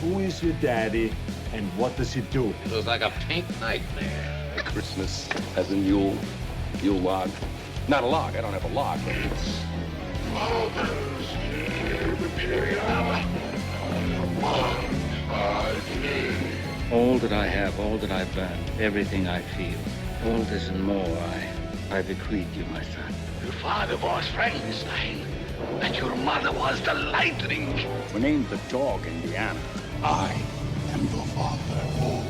Who is your daddy, and what does he do? It was like a pink nightmare. Christmas as a Yule log. Not a log, I don't have a log, but it's... Father's All that I have, all that I've done, everything I feel, all this and more I bequeath you, my son. Your father was Frankenstein, and your mother was the lightning. We named the dog Indiana. I am your father.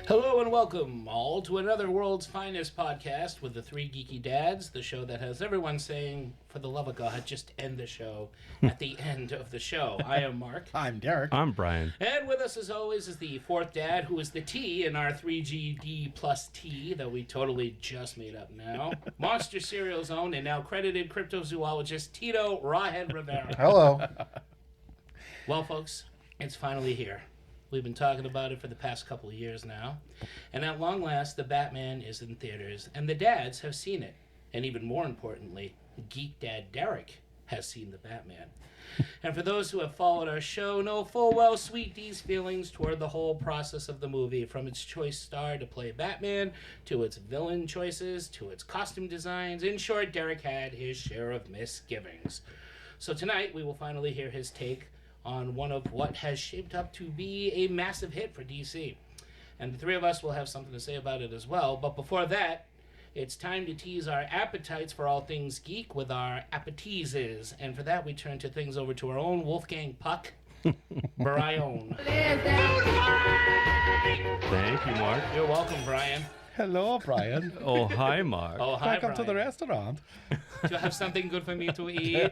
Hello and welcome all to another World's Finest podcast with the three Geeky Dads, the show that has everyone saying, for the love of God, just end the show at the end of the show. I am Mark. I'm Derek. I'm Brian. And with us, as always, is the fourth dad, who is the T in our 3GD plus T that we totally just made up now. Monster Cereal Zone and now credited cryptozoologist Tito Rawhead Rivera. Hello. Well, folks, it's finally here. We've been talking about it for the past couple of years now. And at long last, the Batman is in theaters, and the dads have seen it. And even more importantly, Geek Dad Derek has seen the Batman. And for those who have followed our show, know full well Sweet D's feelings toward the whole process of the movie, from its choice star to play Batman, to its villain choices, to its costume designs. In short, Derek had his share of misgivings. So tonight, we will finally hear his take on one of what has shaped up to be a massive hit for DC. And the three of us will have something to say about it as well. But before that, it's time to tease our appetites for all things geek with our appetizes. And for that, we turn to things over to our own Wolfgang Puck, Brian. Thank you, Mark. You're welcome, Brian. Hello, Brian. Oh, hi, Mark. Oh, hi, Welcome to the Brian. restaurant. Do you have something good for me to eat?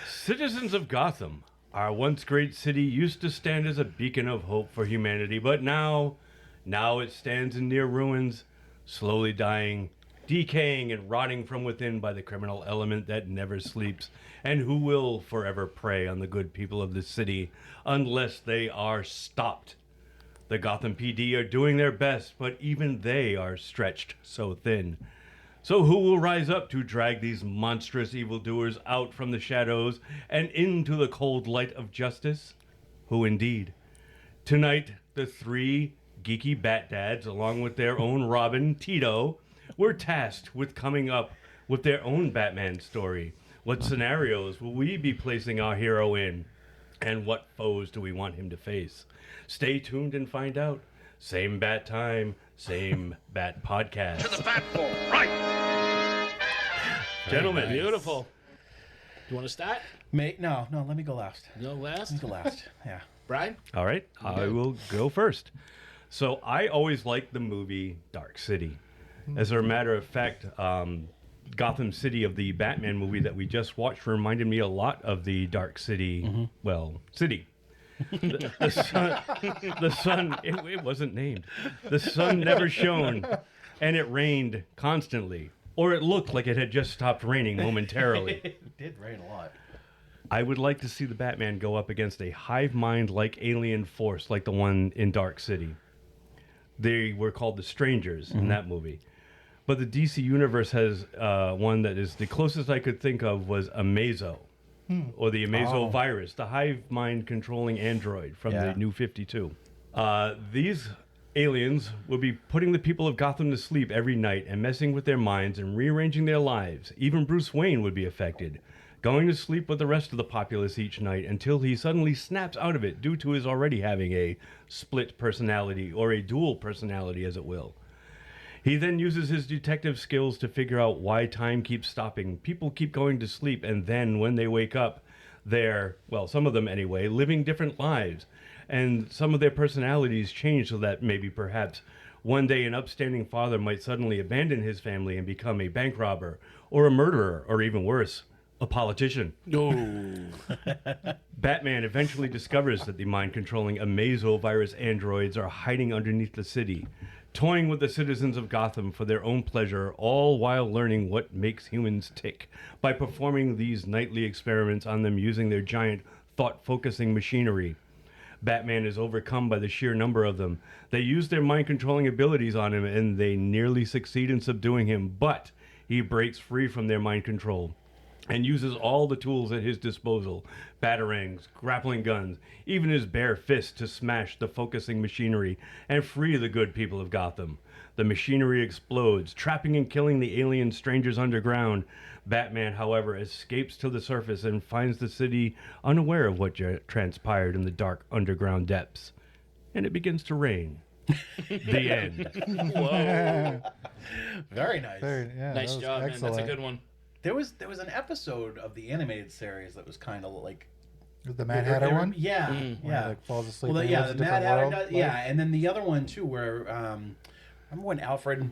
Citizens of Gotham, our once great city used to stand as a beacon of hope for humanity, but now it stands in near ruins, slowly dying, decaying and rotting from within by the criminal element that never sleeps, and who will forever prey on the good people of the city unless they are stopped. The Gotham PD are doing their best, but even they are stretched so thin. So who will rise up to drag these monstrous evildoers out from the shadows and into the cold light of justice? Who indeed? Tonight, the three geeky Bat Dads, along with their own Robin, Tito, were tasked with coming up with their own Batman story. What scenarios will we be placing our hero in? And what foes do we want him to face? Stay tuned and find out. Same bat time, same bat podcast. To the Batmobile, right? Gentlemen, Beautiful. Do you want to start? No, let me go last. Go last. Let me go last. Yeah. Brian? all right, I will go first. So I always liked the movie Dark City. As a matter of fact, Gotham City of the Batman movie that we just watched reminded me a lot of the Dark City, city. The sun, it wasn't named. The sun never shone, and it rained constantly. Or it looked like it had just stopped raining momentarily. It did rain a lot. I would like to see the Batman go up against a hive mind-like alien force like the one in Dark City. They were called the Strangers in that movie. But the DC Universe has one that is the closest I could think of was Amazo. Or the Amazo virus, the hive mind controlling android from the New 52. These aliens will be putting the people of Gotham to sleep every night and messing with their minds and rearranging their lives. Even Bruce Wayne would be affected, going to sleep with the rest of the populace each night until he suddenly snaps out of it due to his already having a split personality, or a dual personality as it will. He then uses his detective skills to figure out why time keeps stopping. People keep going to sleep, and then when they wake up, they're, well, some of them anyway, living different lives. And some of their personalities change so that maybe perhaps one day an upstanding father might suddenly abandon his family and become a bank robber, or a murderer, or even worse, a politician. Batman eventually discovers that the mind-controlling Amazo virus androids are hiding underneath the city, toying with the citizens of Gotham for their own pleasure, all while learning what makes humans tick by performing these nightly experiments on them using their giant thought-focusing machinery. Batman is overcome by the sheer number of them. They use their mind-controlling abilities on him, and they nearly succeed in subduing him, but he breaks free from their mind control. and uses all the tools at his disposal, batarangs, grappling guns, even his bare fist to smash the focusing machinery and free the good people of Gotham. The machinery explodes, trapping and killing the alien strangers underground. Batman, however, escapes to the surface and finds the city unaware of what transpired in the dark underground depths. And it begins to rain. The end. Whoa. Very nice. Nice Yeah, that was job, man. That's a excellent. good one. There was an episode of the animated series that was kind of like The Mad Hatter one? Yeah, Where he, yeah. like, falls asleep Well, and yeah, lives the a Mad different Hatter world, does, like- yeah, and then the other one too, where remember when Alfred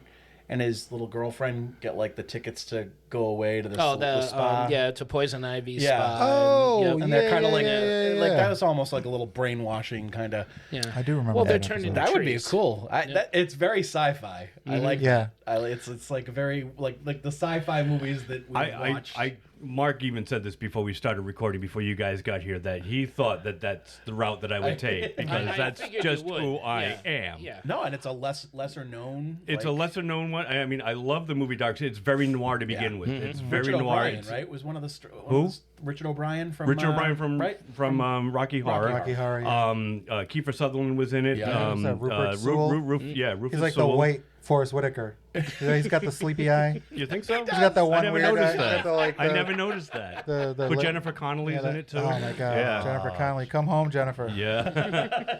and his little girlfriend get like the tickets to go away to the, the spa? to Poison Ivy Yeah. spa. Oh, and, And they're kind of like yeah. like that was almost like a little brainwashing kind of. yeah. I do remember Well, they're that turned episode. into That would be trees. cool. It's very sci-fi. I like Yeah. that. It's like a very like the sci-fi movies that we watch. Mark even said this before we started recording, before you guys got here, that he thought that that's the route that I would take because I that's figured just you would. who I Yeah. am. Yeah. No, and it's a lesser known. It's a lesser known one. I mean, I love the movie Dark City. It's very noir to begin with. It's very Richard noir. O'Brien, It's, right? Was one of the Who? Richard O'Brien from Richard O'Brien from right? Rocky Horror. Rocky Horror, yeah. Kiefer Sutherland was in it. Yeah. Who's that, Rupert Sewell? Rufus He's like Sewell. the white Forrest Whitaker. He's got the sleepy eye. You think so? He's got that one I never weird noticed eye. that. He's got the, like, I the- never noticed that. The But lip- Jennifer Connelly's yeah, in it too. Oh my God, Yeah. Jennifer Connelly, come home, Jennifer. Yeah.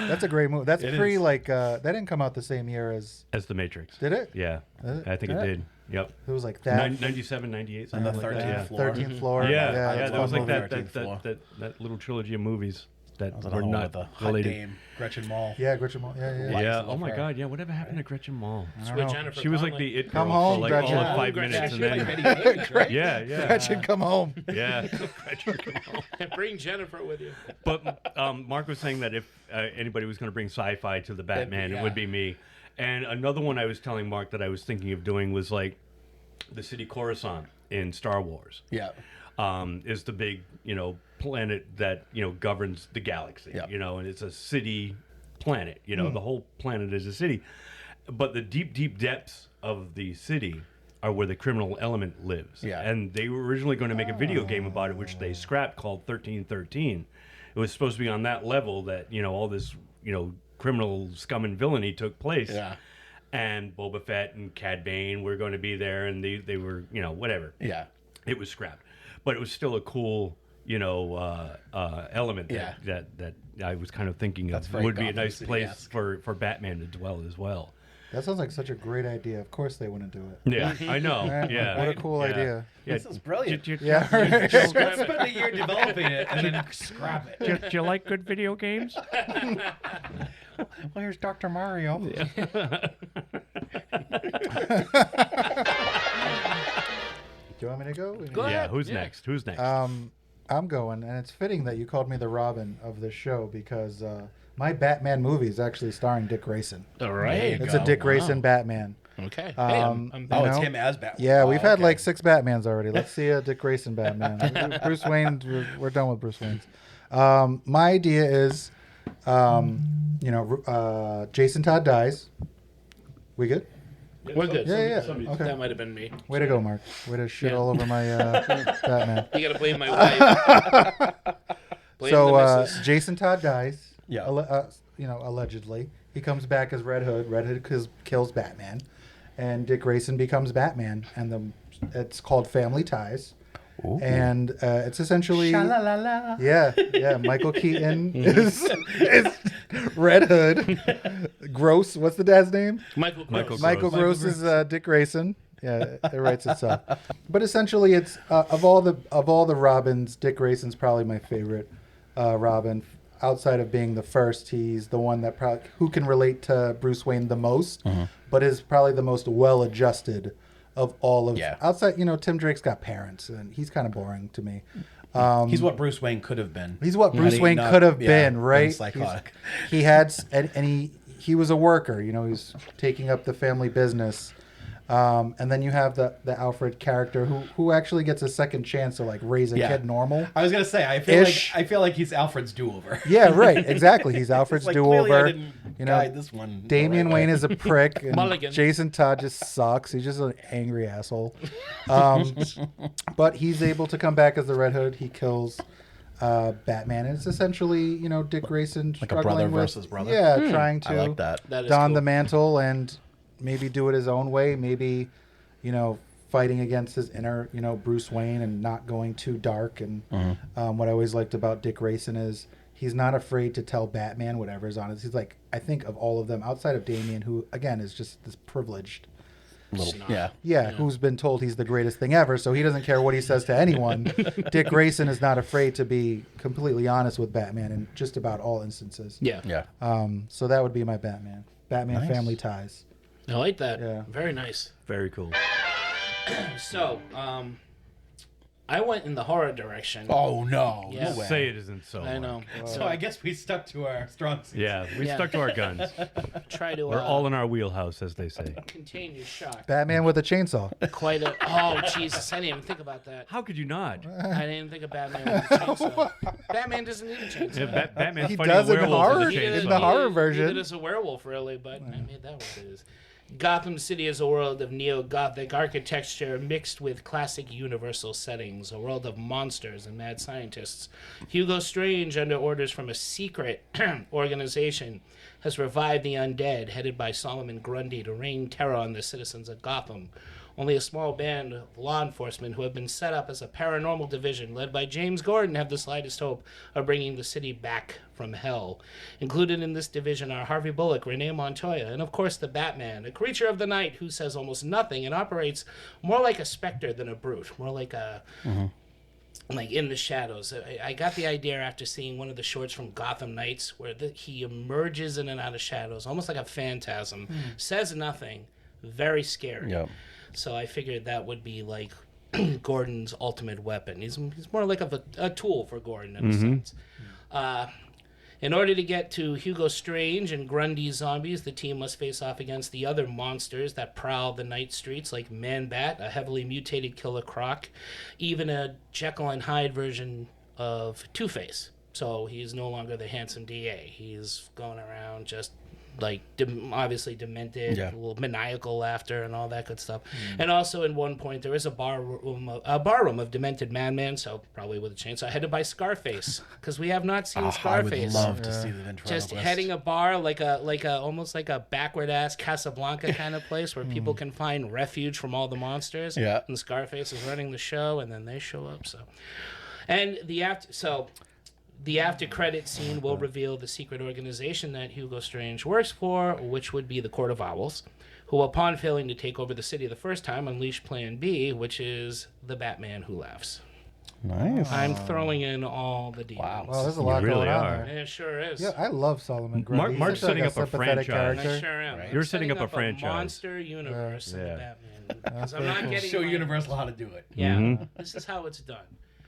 That's a great movie. That's It pre is. like that didn't come out the same year as As The Matrix. did it? Yeah. I think it Yeah. did. Yep. It was like that. 97, 98, On the something like 13th that. floor. 13th floor. Yeah, yeah, that's that was one like movie. that 13th floor. that little trilogy of movies that Was it were all not with the hot related. dame Gretchen Mall? Yeah, Gretchen Mol. Yeah, yeah. Lights Yeah. of Oh my her. God. Yeah. Whatever happened to Gretchen Mall? I don't With know. Jennifer She was like Connelly. the it Come girl home, for like Gretchen. all Yeah, of 5 Gretchen. minutes, She and was like then Betty Page, right? yeah, yeah, Gretchen, come home. yeah. Gretchen, come on. Bring Jennifer with you. But Mark was saying that if anybody was going to bring sci-fi to the Batman, yeah. it would be me. And another one I was telling Mark that I was thinking of doing was like the city Coruscant in Star Wars. Yeah. Is the big, planet that, governs the galaxy, Yeah. and it's a city planet, the whole planet is a city. But the deep, deep depths of the city are where the criminal element lives. Yeah. And they were originally going to make a video game about it, which they scrapped, called 1313. It was supposed to be on that level that, all this, criminal scum and villainy took place. Yeah. And Boba Fett and Cad Bane were going to be there, and they were, whatever. Yeah. It was scrapped, but it was still a cool, element Yeah. that I was kind of thinking That's of. very Would be a Gotham nice place City-esque. for Batman to dwell as well. That sounds like such a great idea. Of course they wouldn't do it. Yeah, I know. Right? Yeah, What a cool yeah. idea. Yeah. This is brilliant. Yeah. Spend a year developing it and then scrap it. Do you like good video games? Well, here's Dr. Mario. Do you want me to go? Yeah. Who's next? Who's next? I'm going, and it's fitting that you called me the Robin of this show because my Batman movie is actually starring Dick Grayson. All right. It's a Dick Grayson Batman. Okay. Hey, I'm you Oh, it's know? him as Batman. Yeah, Oh, we've had okay. like 6 Batmans already. Let's see a Dick Grayson Batman. Bruce Wayne, we're done with Bruce Wayne's. My idea is, Jason Todd dies. We good? We're good. Yeah. Okay. That might have been me. Way to go, Mark. Way to shit Yeah. all over my Batman. You got to blame my wife. Blame So the missus. Jason Todd dies. Yeah. Allegedly. He comes back as Red Hood. Red Hood kills Batman, and Dick Grayson becomes Batman. And it's called Family Ties. Ooh. And it's essentially Sha-la-la-la. yeah. Michael Keaton is Red Hood. Gross. What's the dad's name? Michael Gross. Michael Gross is Dick Grayson. Yeah, it writes itself. But essentially, it's of all the Robins, Dick Grayson's probably my favorite Robin. Outside of being the first, he's the one that who can relate to Bruce Wayne the most, but is probably the most well-adjusted of all of. Yeah. Outside, Tim Drake's got parents, and he's kind of boring to me. He's what Bruce Wayne could have been. He's what Bruce Had he Wayne not- could have yeah, been, right? Psychotic. He had, and he was a worker. He was taking up the family business. And then you have the Alfred character who actually gets a second chance to like raise a kid normal. I was gonna say I feel like he's Alfred's do-over. Yeah, right. Exactly. He's Alfred's like, do-over. I didn't guide this one. Damian Wayne is a prick, and Mulligan. Jason Todd just sucks. He's just an angry asshole. But he's able to come back as the Red Hood. He kills Batman, and it's essentially Dick Grayson like a brother versus brother. Yeah, trying to I like that. don the mantle and maybe do it his own way. Maybe fighting against his inner Bruce Wayne and not going too dark. And what I always liked about Dick Grayson is he's not afraid to tell Batman whatever's on it. He's like, I think of all of them outside of Damian, who again is just this privileged who's been told he's the greatest thing ever, so he doesn't care what he says to anyone. Dick Grayson is not afraid to be completely honest with Batman in just about all instances. So that would be my Batman family ties. I like that. Yeah. Very nice. Very cool. So, I went in the horror direction. Oh no! Yeah. No way. Say it isn't so. I know. So I guess we stuck to our strong suits. Yeah, we stuck to our guns. Try to. We're all in our wheelhouse, as they say. Contain your shock. Batman with a chainsaw. Quite a. Oh Jesus! I didn't even think about that. How could you not? I didn't even think of Batman with a chainsaw. Batman doesn't need a chainsaw. Yeah, Batman's He fighting does in werewolves horror. with a chainsaw. In the horror version. He did as a werewolf, really, but I made that what it is. Gotham City is a world of neo-Gothic architecture mixed with classic universal settings, a world of monsters and mad scientists. Hugo Strange, under orders from a secret organization, has revived the undead, headed by Solomon Grundy, to rain terror on the citizens of Gotham. Only a small band of law enforcement who have been set up as a paranormal division led by James Gordon have the slightest hope of bringing the city back from hell. Included in this division are Harvey Bullock, Renee Montoya, and of course the Batman, a creature of the night who says almost nothing and operates more like a specter than a brute, more like a... like in the shadows. I got the idea after seeing one of the shorts from Gotham Knights where he emerges in and out of shadows, almost like a phantasm, says nothing, very scary. Yep. So I figured that would be like Gordon's ultimate weapon. He's more like a tool for Gordon in a sense. In order to get to Hugo Strange and Grundy's zombies, the team must face off against the other monsters that prowl the night streets, like Man-Bat, a heavily mutated Killer Croc, even a Jekyll and Hyde version of Two-Face. So he's no longer the handsome DA. He's going around just like obviously demented, a little maniacal laughter and all that good stuff. And also in one point there is a barroom of demented madman, so probably with a chainsaw, headed by Scarface, because we have not seen Scarface. I would love to see the ventriloquist. Just heading a bar like a almost like a backward ass Casablanca kind of place where people can find refuge from all the monsters. Yeah. And Scarface is running the show, and then they show up. And the after credit scene will reveal the secret organization that Hugo Strange works for, which would be the Court of Owls, who, upon failing to take over the city the first time, unleash Plan B, which is the Batman Who Laughs. Nice. I'm throwing in all the demons. Wow. Well, there's a lot really going on are. there. It sure is. Yeah, I love Solomon Grundy. Mark's He's such setting a up a sympathetic franchise. I character. sure am. Right. You're setting up a a franchise. monster universe in the Yeah. Batman. Because I'm not getting Show my- Universal how to do it. Yeah, this is how it's done.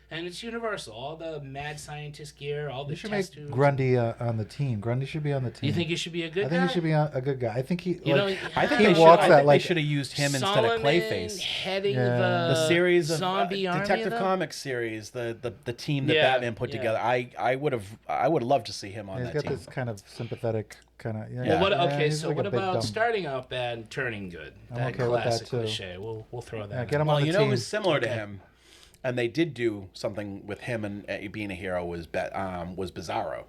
And it's universal. All the mad scientist gear, all the You should test make tubes. Grundy on the team. Grundy should be on the team. You think he should be a good I guy? think he should be a good guy. I think he. You know, I think He they walks should, that they like- should have used him instead of Solomon Clayface. heading Yeah. The series of zombie army, Detective though? Comics series, the team that Yeah, Batman put yeah. together. I would love to see him on He's that got team. this kind of sympathetic kind of. Yeah. Well, What, yeah, okay, he's so like a what big about dumb- starting out bad and turning good? That okay with that, classic too. cliche. We'll throw that. Yeah, in. get him Well, on the you know team. who's similar to him, and they did do something with him and being a hero was Bizarro.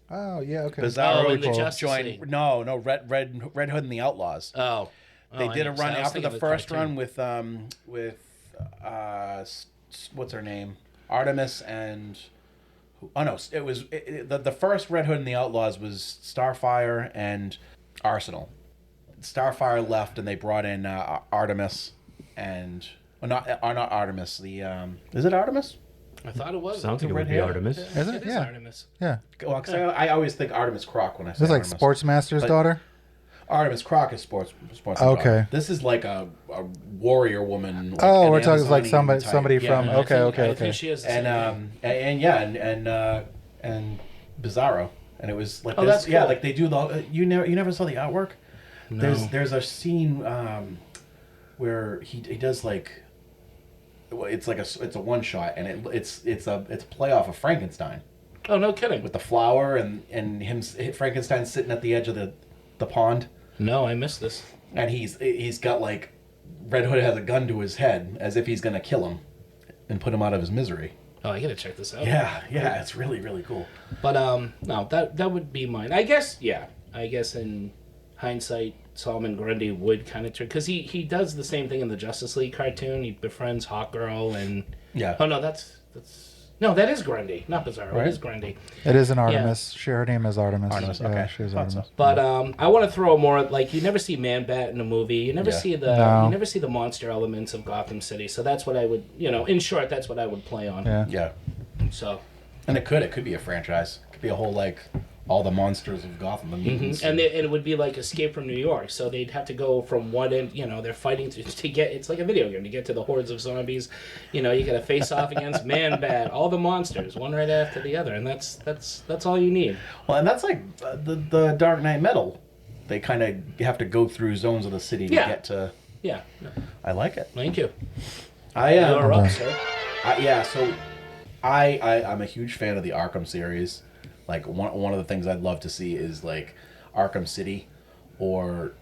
Oh yeah, okay. Bizarro Oh, in the Cool. Justice joined. League. No, Red Hood and the Outlaws. Oh. They I did a know. run I was after thinking the of first cartoon. run with what's her name, Artemis and. Oh no! It was the first Red Hood and the Outlaws was Starfire and Arsenal. Starfire left, and they brought in Artemis and not Artemis. The is it Artemis? I thought it was. Sounds like it would red be hair? Artemis. Isn't it? It is Yeah. Artemis. Yeah. Well, 'cause I always think Artemis Croc when I say This is like Artemis. Sportsmaster's But- daughter. Artemis Croc is sports. Okay. daughter. This is like a warrior woman. Like Oh, an we're talking like Amazonian somebody type. from. Yeah. Okay. I think she has the And same name. and Bizarro, and it was like Oh, this, that's yeah, cool. like they do the you never saw the artwork. No. There's a scene where he does like, it's a one shot, and it's a play off of Frankenstein Oh, no kidding. with the flower and Frankenstein sitting at the edge of the pond, No, I missed this. and he's got like Red Hood has a gun to his head as if he's gonna kill him and put him out of his misery. Oh, I gotta check this out. Yeah, it's really, really cool. But no, that would be mine. I guess, yeah. I guess in hindsight, Solomon Grundy would kind of turn, because he does the same thing in the Justice League cartoon. He befriends Hawkgirl and Yeah. Oh no, that's no, that is Grundy, not Bizarro. Right? It is Grundy. It is an Artemis. Her name is Artemis. Artemis, Yeah, okay. she is Thought so. Artemis. But I want to throw more like you never see Man Bat in a movie. You never Yeah. see No. the monster elements of Gotham City. So that's what I would, in short, that's what I would play on. Yeah. Yeah. So. And it could be a franchise. It could be a whole like all the monsters of Gotham, the mutants. And it would be like Escape from New York. So they'd have to go from one end, they're fighting to get, it's like a video game, to get to the hordes of zombies. You got to face off against Man Bat, all the monsters, one right after the other. And that's all you need. Well, and that's like the Dark Knight Metal. They kind of have to go through zones of the city to get to. Yeah. I like it. Thank you. You're up, sir. So I'm a huge fan of the Arkham series. Like one of the things I'd love to see is like Arkham City, or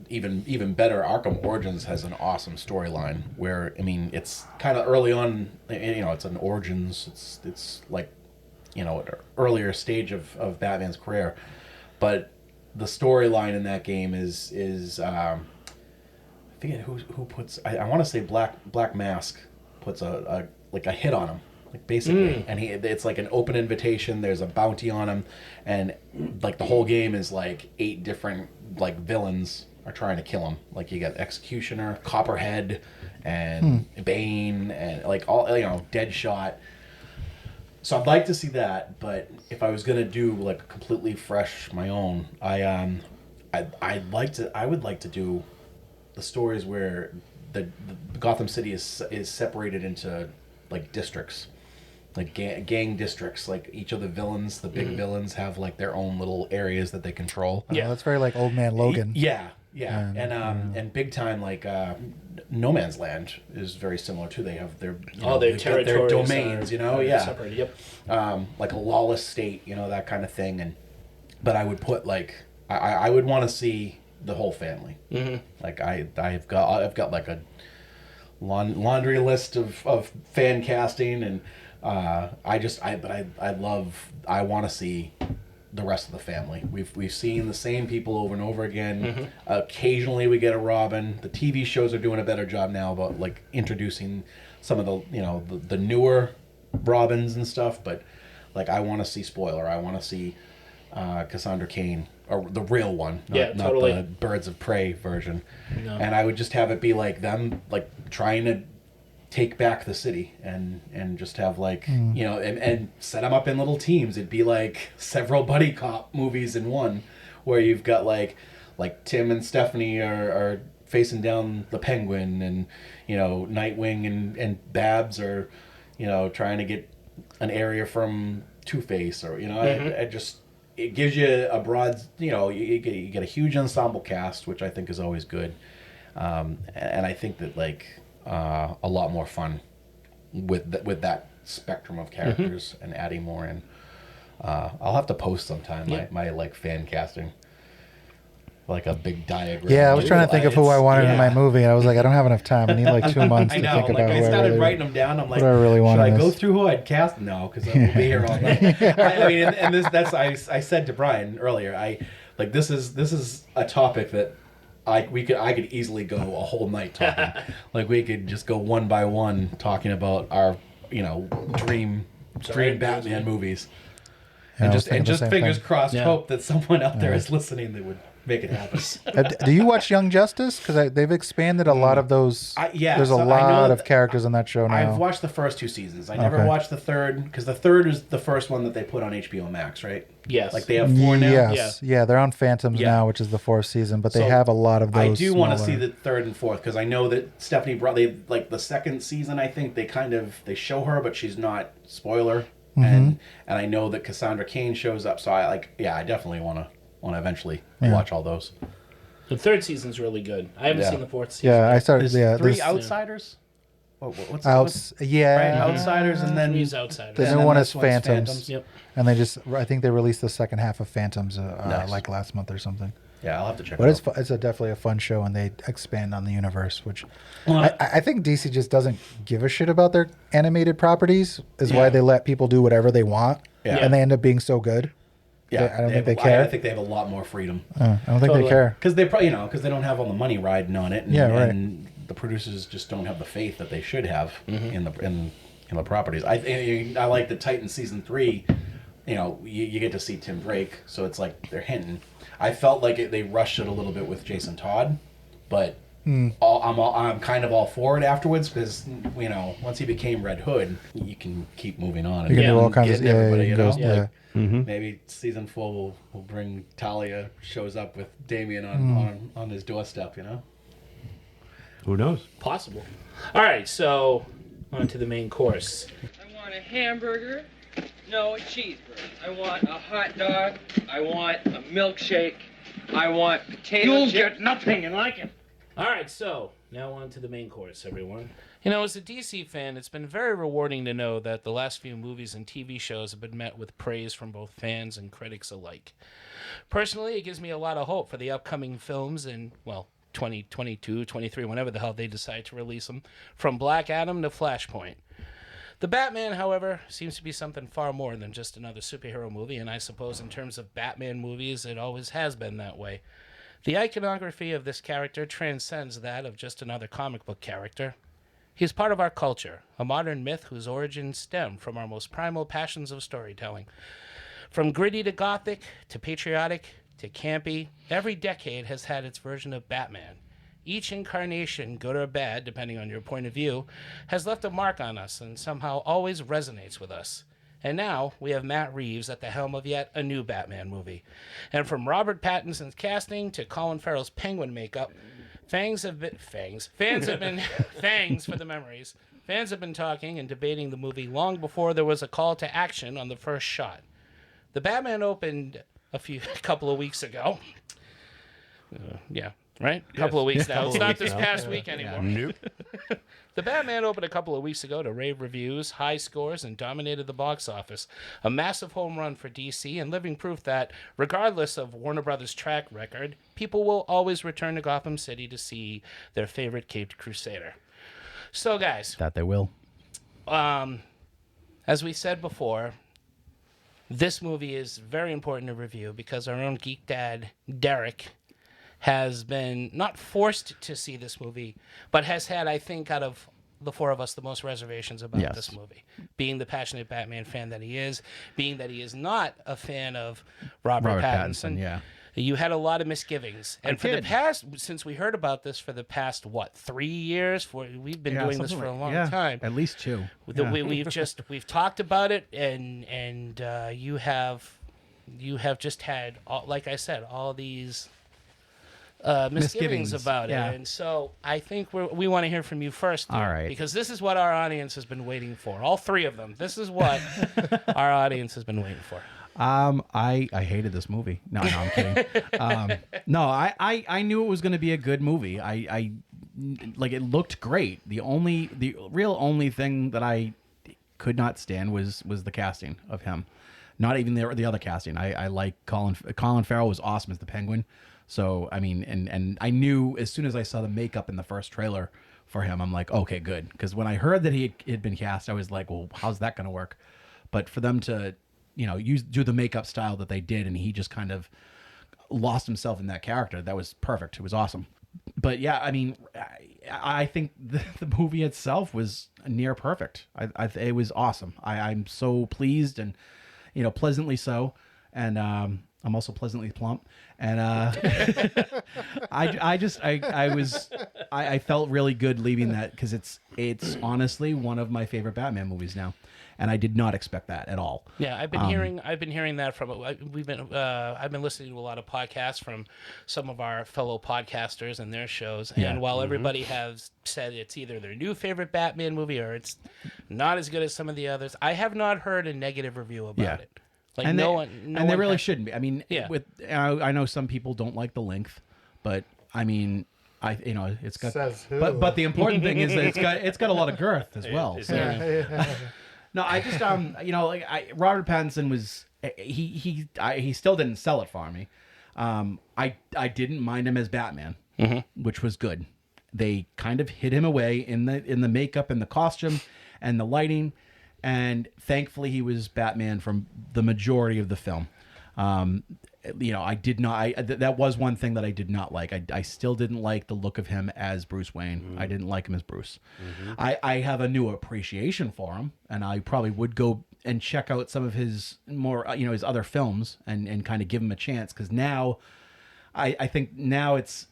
even better, Arkham Origins has an awesome storyline where it's kind of early on. It's an origins. It's like an earlier stage of Batman's career, but the storyline in that game is I forget who puts. I want to say Black Mask puts a hit on him. Like basically, and it's like an open invitation. There's a bounty on him, and like the whole game is like 8 different like villains are trying to kill him. Like you got Executioner, Copperhead, and Bane, and like all Deadshot. So I'd like to see that, but if I was gonna do like completely fresh my own, I would like to do the stories where the Gotham City is separated into like districts. Like gang districts, like each of the villains, the big villains have like their own little areas that they control. Yeah, that's very like Old Man Logan. Yeah. And big time like No Man's Land is very similar too. They have their their territories, their domains, separated. Yep. like a lawless state, that kind of thing. But I would put like I would want to see the whole family. Mm-hmm. Like I've got like a laundry list of fan casting, and I want to see the rest of the family. We've seen the same people over and over again. Mm-hmm. Occasionally we get a Robin. The TV shows are doing a better job now about like introducing some of the newer Robins and stuff. But like I want to see Spoiler. I want to see Cassandra Cain, or the real one, not totally. the Birds of Prey version. No. And I would just have it be like them like trying to take back the city and just have like and set them up in little teams. It'd be like several buddy cop movies in one, where you've got like Tim and Stephanie are facing down the Penguin, and Nightwing and Babs are trying to get an area from Two-Face, or it gives you a broad, you get a huge ensemble cast, which I think is always good, and I think that like a lot more fun with that spectrum of characters and adding more in. I'll have to post sometime my like fan casting, like a big diagram. Yeah, I was trying to think of who I wanted in my movie, and I was like, I don't have enough time. I need like 2 months to think about who I started really, writing them down. I'm like, what I really want. Should I go through who I'd cast? No, because I will be here all night. I mean, and I said to Brian earlier, this is a topic that I could easily go a whole night talking. Like we could just go one by one talking about our dream Batman movies, and just fingers crossed, hope that someone out there is listening that would make it happen. Do you watch Young Justice? Because they've expanded a lot of those. There's a lot of characters on that show now. I've watched the first 2 seasons. I never watched the third, because the third is the first one that they put on HBO Max, right? Yes. Like they have 4 now. Yes. Yeah, they're on Phantoms now, which is the 4th season, but they have a lot of those. I do want to see the 3rd and 4th, because I know that Stephanie brought the 2nd season. I think they show her, but she's not. Spoiler. And I know that Cassandra Cain shows up, so I definitely want to eventually watch all those. The third season's really good. I haven't seen the fourth season. Yeah, I started. There's Yeah, three there's Outsiders. What's outs. Yeah, right? Outsiders, and then Three's Outsiders. the and new then one this is one's Phantoms. Yep. And I think they released the second half of Phantoms Nice. like last month or something. Yeah, I'll have to check. But it out. it's definitely a fun show, and they expand on the universe, which Well, I think DC just doesn't give a shit about their animated properties. Is why they let people do whatever they want, Yeah. and they end up being so good. Yeah, I don't think they care. I think they have a lot more freedom I don't think Totally. they care. because they probably because they don't have all the money riding on it. And, Yeah, right. And the producers just don't have the faith that they should have in the properties. I like the Titan season 3. You get to see Tim Drake, so it's like they're hinting. I felt like they rushed it a little bit with Jason Todd, but I'm kind of all for it afterwards because once he became Red Hood, you can keep moving on. You can do all kinds of getting everybody, yeah. Maybe season 4 will bring Talia shows up with Damien on his doorstep. Who knows? Possible. All right, so on to the main course. I want a hamburger. No, a cheeseburger. I want a hot dog. I want a milkshake. I want potato You'll chips. get nothing and like it. All right, so now on to the main course, everyone. As a DC fan, it's been very rewarding to know that the last few movies and TV shows have been met with praise from both fans and critics alike. Personally, it gives me a lot of hope for the upcoming films in, 2022, 23, whenever the hell they decide to release them, from Black Adam to Flashpoint. The Batman, however, seems to be something far more than just another superhero movie, and I suppose in terms of Batman movies, it always has been that way. The iconography of this character transcends that of just another comic book character. He is part of our culture, a modern myth whose origins stem from our most primal passions of storytelling. From gritty to gothic, to patriotic, to campy, every decade has had its version of Batman. Each incarnation, good or bad, depending on your point of view, has left a mark on us and somehow always resonates with us. And now we have Matt Reeves at the helm of yet a new Batman movie. And from Robert Pattinson's casting to Colin Farrell's Penguin makeup, fans for the memories. Fans have been talking and debating the movie long before there was a call to action on the first shot. The Batman opened a couple of weeks ago. Right? A couple of weeks now. It's not this past week anymore. Nope. The Batman opened a couple of weeks ago to rave reviews, high scores, and dominated the box office. A massive home run for DC and living proof that, regardless of Warner Brothers' track record, people will always return to Gotham City to see their favorite caped crusader. So, guys. That they will. As we said before, this movie is very important to review because our own Geek Dad, Derek, has been not forced to see this movie, but has had, I think, out of the four of us, the most reservations about this movie. Being the passionate Batman fan that he is, being that he is not a fan of Robert Pattinson. Yeah. You had a lot of misgivings. And the past, since we heard about this for the past, 3 years? We've been doing this for a long time. At least 2. We've talked about it, and you have just had, like I said, all these misgivings about it. And so I think we want to hear from you first. All right. Because this is what our audience has been waiting for. All three of them. This is what our audience has been waiting for. I hated this movie. No, I'm kidding. I knew it was going to be a good movie. I like it looked great. The real only thing that I could not stand was the casting of him. Not even the other casting. I like Colin Farrell was awesome as the Penguin. So, I mean, and I knew as soon as I saw the makeup in the first trailer for him, I'm like, okay, good. Because when I heard that he had been cast, I was like, well, how's that going to work? But for them to, do the makeup style that they did, and he just kind of lost himself in that character, that was perfect. It was awesome. But yeah, I mean, I think the movie itself was near perfect. It was awesome. I'm so pleased and, pleasantly so. And I'm also pleasantly plump. And I felt really good leaving that because it's honestly one of my favorite Batman movies now, and I did not expect that at all. Yeah, I've been hearing that from I've been listening to a lot of podcasts from some of our fellow podcasters and their shows, and while everybody has said it's either their new favorite Batman movie or it's not as good as some of the others, I have not heard a negative review about it. Like and no they, one, and they really shouldn't be. I mean, yeah. I know some people don't like the length, but I mean, it's got. Says who? But the important thing is that it's got a lot of girth as well. So. No, I just Robert Pattinson was he still didn't sell it for me. I didn't mind him as Batman, which was good. They kind of hid him away in the makeup and the costume and the lighting, and thankfully he was Batman from the majority of the film. I did not. That was one thing that I did not like. I still didn't like the look of him as Bruce Wayne. I didn't like him as Bruce. I have a new appreciation for him, and I probably would go and check out some of his more, his other films and kind of give him a chance, because now, I think now it's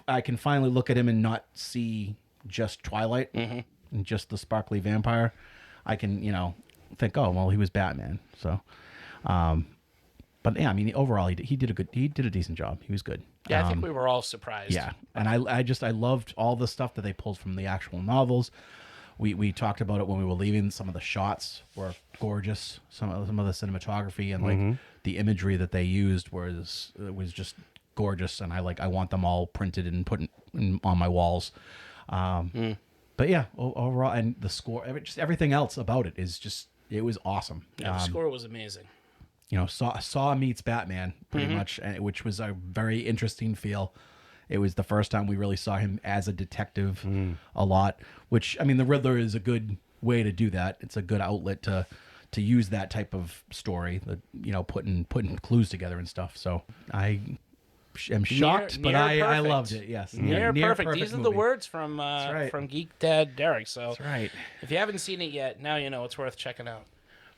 I can finally look at him and not see just Twilight and just the sparkly vampire. I can think, oh well, he was Batman. So. But yeah, I mean, overall, he did a decent job. He was good. Yeah, I think we were all surprised. Yeah, and I loved all the stuff that they pulled from the actual novels. We talked about it when we were leaving. Some of the shots were gorgeous. Some of the cinematography and like the imagery that they used was just gorgeous. And I want them all printed and put on my walls. But yeah, overall, and the score, just everything else about it it was awesome. Yeah, the score was amazing. Saw meets Batman pretty much, which was a very interesting feel. It was the first time we really saw him as a detective a lot, which, I mean, the Riddler is a good way to do that. It's a good outlet to use that type of story, that putting clues together and stuff. So I am shocked, but I loved it. Yes, near perfect. These are the movie. words from Geek Dad Derek. So that's right. If you haven't seen it yet, now you know it's worth checking out.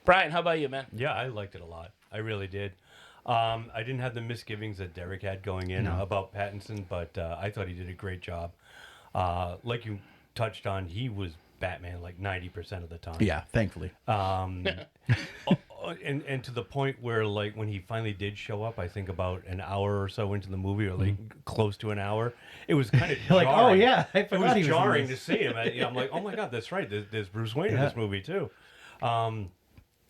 Brian, how about you, man? Yeah, I liked it a lot. I really did. I didn't have the misgivings that Derek had going in about Pattinson, but I thought he did a great job. Like you touched on, he was Batman like 90% of the time. Yeah, thankfully. And to the point where, like, when he finally did show up, I think about an hour or so into the movie, or like close to an hour, it was kind of like, oh yeah, it was jarring to see him. I'm like, oh my god, that's right. There's Bruce Wayne in this movie too.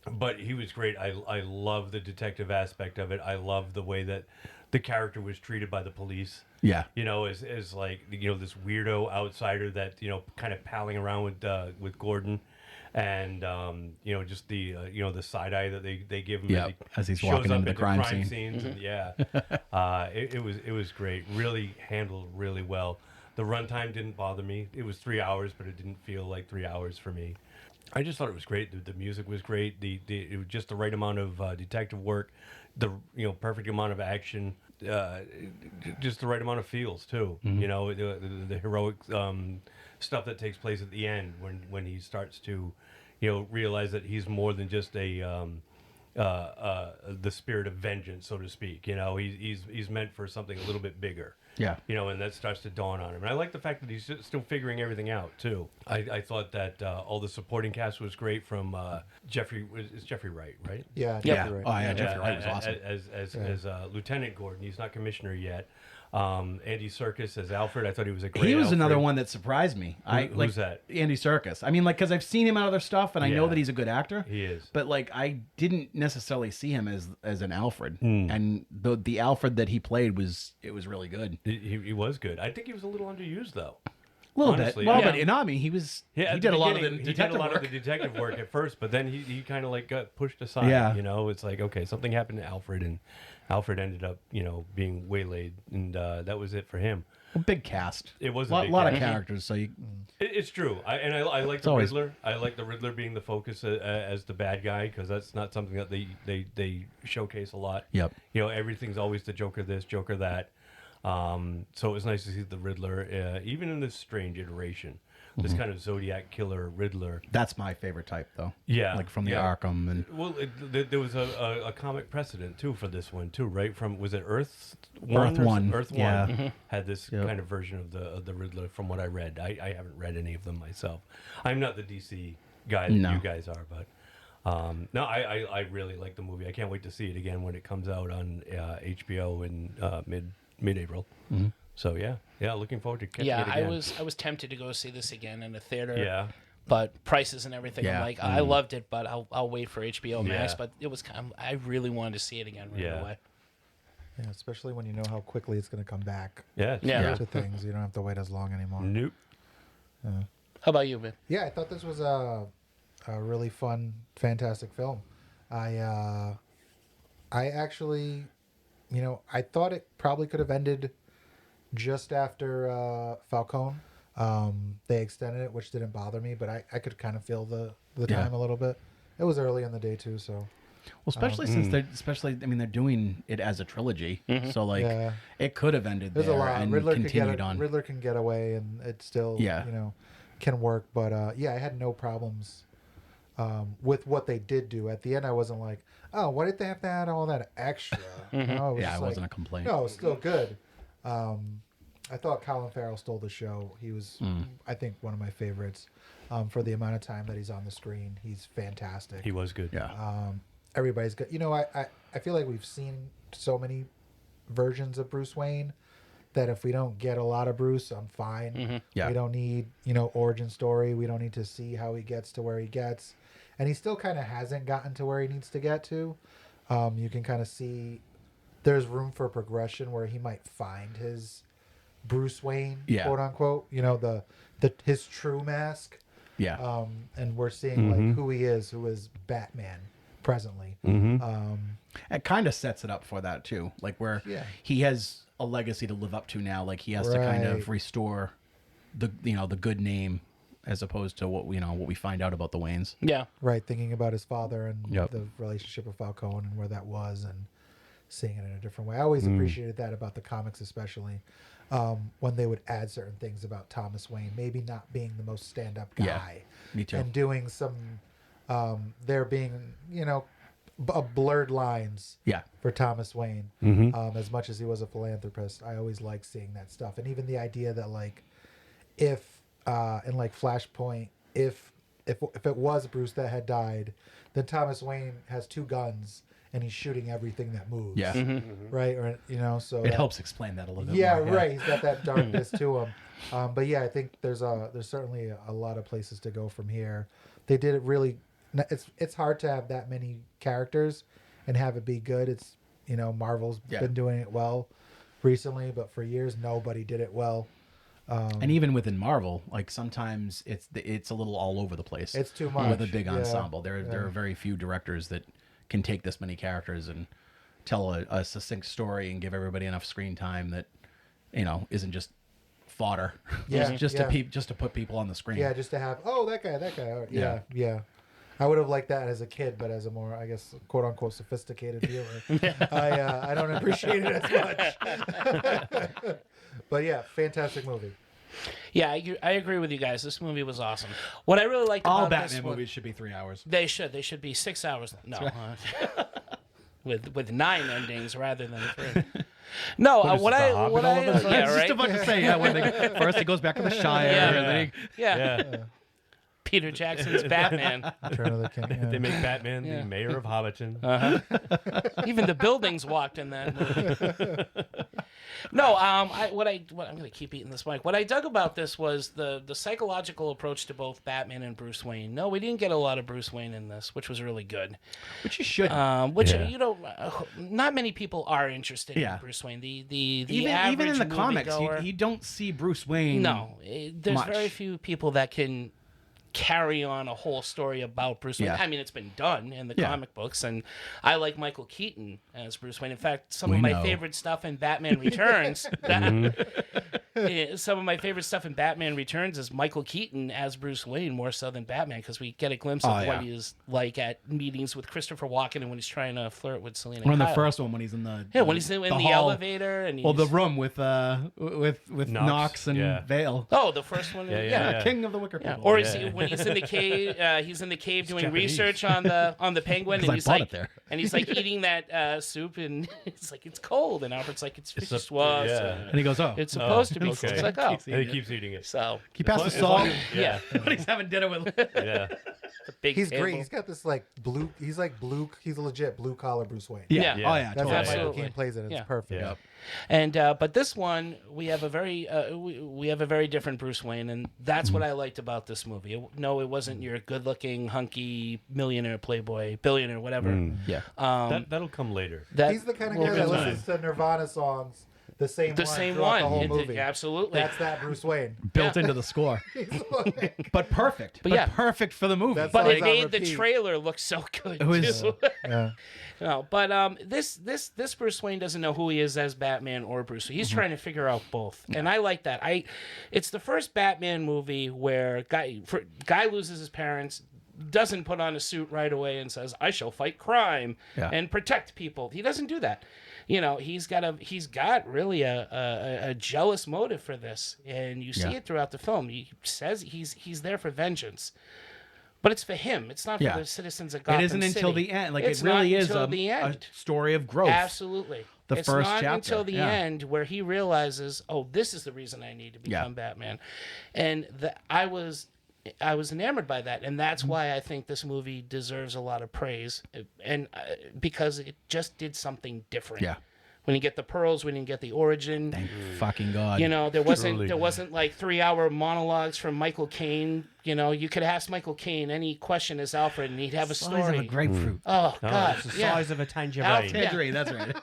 But he was great. I love the detective aspect of it. I love the way that the character was treated by the police. Yeah. As like, this weirdo outsider that, kind of palling around with Gordon. And, just the, the side eye that they give him as he's walking into the crime scenes. And, it was great. Really handled really well. The runtime didn't bother me. It was 3 hours, but it didn't feel like 3 hours for me. I just thought it was great. The music was great. It was just the right amount of detective work, the perfect amount of action, just the right amount of feels too. The heroic stuff that takes place at the end when he starts to, realize that he's more than just the spirit of vengeance, so to speak. He's meant for something a little bit bigger. Yeah. And that starts to dawn on him. And I like the fact that he's still figuring everything out, too. I thought that all the supporting cast was great from Jeffrey. It's Jeffrey Wright, right? Yeah, Jeffrey Wright. Oh, yeah, Jeffrey Wright was awesome. As Lieutenant Gordon. He's not commissioner yet. Andy Serkis as Alfred. I thought he was a great He was Alfred. another one that surprised me. Who's that? Andy Serkis. I mean, like, because I've seen him on other stuff, and I know that he's a good actor. He is. But, like, I didn't necessarily see him as an Alfred. And the Alfred that he played was really good. He was good. I think he was a little underused, though. A little Honestly, bit. Well, yeah. but Inami, he did a lot of the detective work at first, but then he kind of like got pushed aside. Yeah. It's like, okay, something happened to Alfred, and Alfred ended up, being waylaid, and that was it for him. A big cast. It was a lot of characters, so it's true. I like the Riddler. I like the Riddler being the focus as the bad guy, because that's not something that they showcase a lot. Yep. Everything's always the Joker this, Joker that. So it was nice to see the Riddler, even in this strange iteration, this kind of Zodiac killer Riddler. That's my favorite type, though. Yeah, like from the Arkham and. Well, there was a comic precedent too for this one too, right? Was it Earth One? Earth One had this kind of version of the Riddler, from what I read. I haven't read any of them myself. I'm not the DC guy that you guys are, but. No, I really like the movie. I can't wait to see it again when it comes out on HBO in mid-April. So yeah, looking forward to catching it again. I was tempted to go see this again in a theater. Yeah. But prices and everything, Yeah. I'm like, I loved it, but I'll wait for HBO Max. But it was I really wanted to see it again right away. Yeah, especially when you know how quickly it's going to come back. Yeah. Yeah. To things, you don't have to wait as long anymore. Nope. How about you, man? Yeah, I thought this was a really fun, fantastic film. I actually, I thought it probably could have ended just after Falcone. They extended it, which didn't bother me, but I could kind of feel the time a little bit. It was early in the day too, so. Well, especially since they're doing it as a trilogy, so like it could have ended There's there a lot. and Riddler continued on. Riddler can get away, and it still can work. But I had no problems with what they did do at the end. I wasn't like, oh, why did they have to add all that extra? It wasn't a complaint. No, it was still good. I thought Colin Farrell stole the show. He was, I think, one of my favorites for the amount of time that he's on the screen. He's fantastic. He was good. Yeah. Everybody's good. I feel like we've seen so many versions of Bruce Wayne that if we don't get a lot of Bruce, I'm fine. Yeah. We don't need, origin story. We don't need to see how he gets to where he gets. And he still kind of hasn't gotten to where he needs to get to. You can kind of see there's room for progression where he might find his Bruce Wayne, quote unquote, his true mask. Yeah. And we're seeing like who he is, who is Batman presently. It kind of sets it up for that too, like where he has a legacy to live up to now. Like he has to kind of restore the good name as opposed to what we find out about the Waynes. Yeah. Right. Thinking about his father and the relationship with Falcone and where that was and seeing it in a different way. I always appreciated that about the comics, especially when they would add certain things about Thomas Wayne, maybe not being the most stand-up guy. Yeah, me too. And doing some, there being, blurred lines for Thomas Wayne. As much as he was a philanthropist, I always liked seeing that stuff. And even the idea that, like, if, in, like, Flashpoint, if it was Bruce that had died, then Thomas Wayne has 2 guns and he's shooting everything that moves. Yeah. Right? Or so it helps explain that a little bit more. Yeah, right. He's got that darkness to him. But yeah, I think there's certainly a lot of places to go from here. They did it really. It's hard to have that many characters and have it be good. It's Marvel's been doing it well recently, but for years nobody did it well. And even within Marvel, like sometimes it's a little all over the place. It's too much with a big ensemble. There are very few directors that can take this many characters and tell a succinct story and give everybody enough screen time that isn't just fodder. Just to put people on the screen. Yeah, just to have that guy. Yeah. I would have liked that as a kid, but as a more, I guess, quote unquote sophisticated viewer, I don't appreciate it as much. But yeah, fantastic movie. Yeah, I agree with you guys. This movie was awesome. What I really liked all about Batman this movies should be 3 hours. They should be 6 hours. No, with 9 endings rather than 3. No, what I I was just about to say when first it goes back to the Shire. And then Peter Jackson's Batman. Return of the King. They make Batman the mayor of Hobbiton. Even the buildings walked in that movie. No, I'm going to keep eating this mic. What I dug about this was the psychological approach to both Batman and Bruce Wayne. No, we didn't get a lot of Bruce Wayne in this, which was really good. Which you should. Not many people are interested in Bruce Wayne. The even in the comics, you don't see Bruce Wayne. No, there's very few people that can carry on a whole story about Bruce Wayne. I mean, it's been done in the comic books, and I like Michael Keaton as Bruce Wayne. In fact, some of my favorite stuff in Batman Returns. Some of my favorite stuff in Batman Returns is Michael Keaton as Bruce Wayne more so than Batman, because we get a glimpse of what he is like at meetings with Christopher Walken and when he's trying to flirt with Selena. Or in the first one when he's in the when he's in the elevator and the room with Knox and Vale. Oh, the first one, King of the Wicker People. Or when he's in the cave, he's in the cave doing Japanese. Research on the penguin, and he's like, there. and he's like eating that soup, and it's like it's cold, and Albert's like it's fish sauce, and he goes, it's supposed to be. Okay. It's like And he keeps eating it. So he passed the salt. Yeah, But he's having dinner with. Yeah. big He's table. great. He's got this like blue. He's like blue. He's a legit blue collar Bruce Wayne. Yeah. Yeah. Oh yeah. That's Totally. how Michael Absolutely. Caine plays it. It's Yeah. perfect. Yeah. And but this one we have a very we have a very different Bruce Wayne, and that's what I liked about this movie. No, it wasn't your good-looking, hunky millionaire, playboy, billionaire, whatever. Yeah. That'll come later. He's the kind of guy that listens to Nirvana songs the same the one same throughout one. the whole It- movie. absolutely. That's that Bruce Wayne. Built into the score, but perfect. But yeah. perfect for the movie. That's but all it he's on made the repeat. trailer look so good. It was- too. Yeah. No, but this Bruce Wayne doesn't know who he is as Batman or Bruce Wayne. He's trying to figure out both, and I like that. It's the first Batman movie where guy loses his parents, doesn't put on a suit right away and says, "I shall fight crime and protect people." He doesn't do that. You know, he's got really a jealous motive for this, and you see it throughout the film. He says he's there for vengeance. But it's for him. It's not for the citizens of Gotham It isn't until City. the end. Like It's it really not is until a the end. story of growth. Absolutely. The it's first not chapter, until the yeah. end where he realizes, oh, this is the reason I need to become Batman. And I was enamored by that, and that's why I think this movie deserves a lot of praise, and because it just did something different. Yeah. We didn't get the pearls. We didn't get the origin. Thank fucking God. You know, there wasn't Truly. like 3-hour monologues from Michael Caine. You know, you could ask Michael Caine any question as Alfred, and he'd have a Size story. of a grapefruit. Oh God, It's the yeah. size of a tangerine. Alfred- Tangerine, that's right.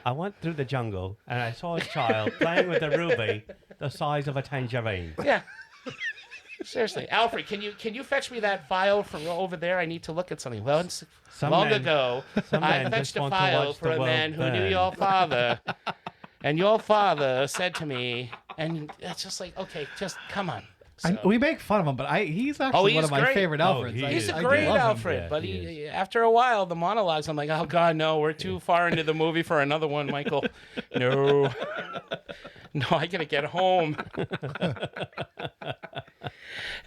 I went through the jungle and I saw a child playing with a ruby the size of a tangerine. Yeah. Seriously, Alfred, can you fetch me that file from over there? I need to look at something. Well, long ago, some I men fetched just a want to file watch for the a man world who knew burn. your father, and your father said to me, and it's just like, okay, just come on. So- We make fun of him, but he's actually he's one of my great. favorite Oh, Alfreds. he He's is. a I do great love him. Alfred, Yeah, but he after a while, the monologues, I'm like, oh God, no, we're too far into the movie for another one, Michael. No, no, I gotta get home.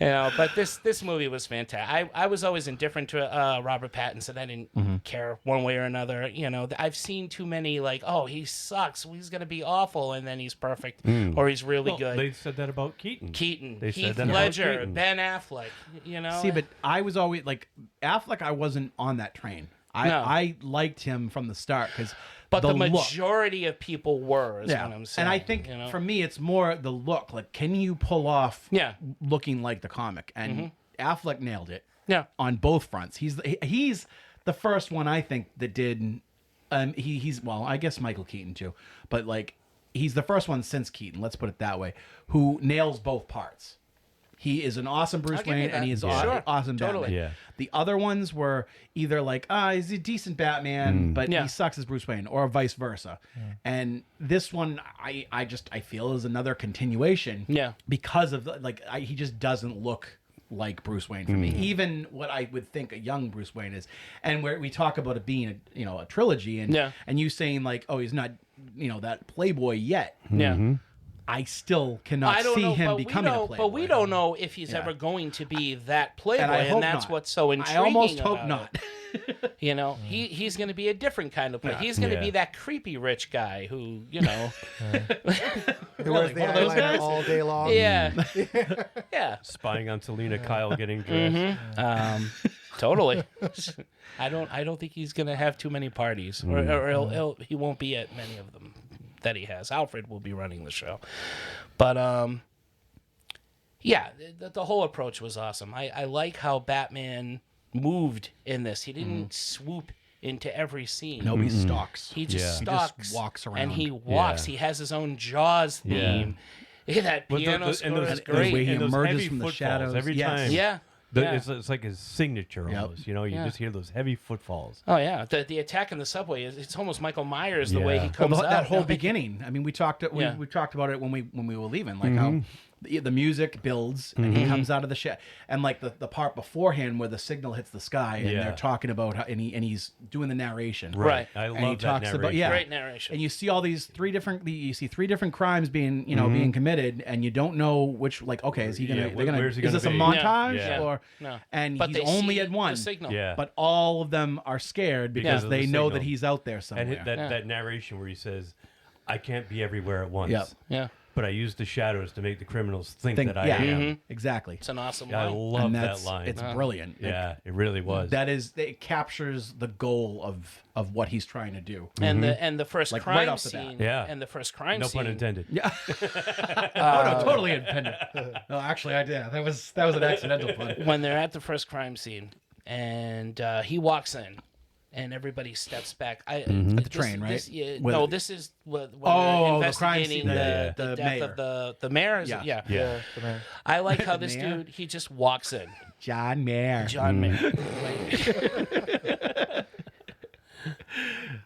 You know, but this movie was fantastic. I was always indifferent to Robert Pattinson. I didn't care one way or another. You know, I've seen too many like, oh, he sucks. He's gonna be awful, and then he's perfect, or he's really Well, good. they said that about Keaton. Heath They said that about Ledger, Keaton. Ben Affleck. You know, See, but I was always like Affleck. I wasn't on that train. No. I liked him from the start because but the look. majority of people were. Is what I'm saying. And I think you know? for me, it's more the look. Like, can you pull off Yeah. looking like the comic? And Affleck nailed it. Yeah. On both fronts. He's the first one I think that did. He's well, I guess Michael Keaton too, but like he's the first one since Keaton. Let's put it that way. Who nails both parts. He is an awesome Bruce I'll give you Wayne, that. and he is Yeah. Sure. awesome Totally. Batman. Yeah. The other ones were either like, he's a decent Batman, but Yeah. he sucks as Bruce Wayne, or vice versa. And this one, I feel is another continuation. Yeah. Because of he just doesn't look like Bruce Wayne for me. Even what I would think a young Bruce Wayne is, and where we talk about it being a trilogy, and and you saying like, oh, he's not that playboy yet. Yeah. I still cannot I don't see know, him but becoming a we playboy. But we don't know if he's Yeah. ever going to be that playboy, And I hope that's not. what's so I intriguing. almost hope about not. it. You know, he's going to be a different kind of player. Yeah. He's going to Yeah. be that creepy rich guy who, Who wears the one of those eyeliner guys? all day long. yeah, yeah, Spying on Selena Kyle getting dressed. totally. I don't think he's going to have too many parties, or he won't be at many of them that he has. Alfred will be running the show, but yeah, the whole approach was awesome. I like how Batman moved in this. He didn't swoop into every scene. No, he stalks. He just Yeah. He stalks. just walks around. And he walks. Yeah. He has his own Jaws theme. Yeah, that Well, piano score is those great. way he and those emerges heavy from the footfalls shadows. every Yes. time. Yeah. It's like his signature Yep. almost. You Yeah. just hear those heavy footfalls. Oh yeah, the attack in the subway it's almost Michael Myers the way he Yeah. comes Well, out. that whole Yeah. beginning. I mean, we talked about it when we were leaving, like how the music builds and he comes out of the shed, and like the part beforehand where the signal hits the sky, and Yeah. they're talking about how, and he's doing the narration, Right. I And he love that talks narration. about Great narration. and you see all these three different crimes being being committed, and you don't know which, like, okay, is he gonna? Yeah, they're gonna where's he is gonna this a be? montage Yeah. or? No. And But he's they only see at one the signal. Yeah. but all of them are scared because of they the know signal. that he's out there somewhere. And that narration where he says, "I can't be everywhere at once." Yep. Yeah. but I use the shadows to make the criminals think that I yeah, am. exactly. It's an awesome I line. love And that line. It's brilliant. Yeah, it really was. That is, it captures the goal of what he's trying to do. And the first Like, crime right off the bat. scene. Yeah. And the first crime No scene. pun intended. Yeah. Oh no, totally independent. No, actually, I did. That was an accidental pun. When they're at the first crime scene, and he walks in, and everybody steps back. At the train, right? No, this is when Oh, they're the crime investigating scene, the the death mayor. of the mayor. Is Yeah. it? Yeah. Yeah. The man. I like how this Mayor? dude, he just walks in. John Mayer. John Mayer.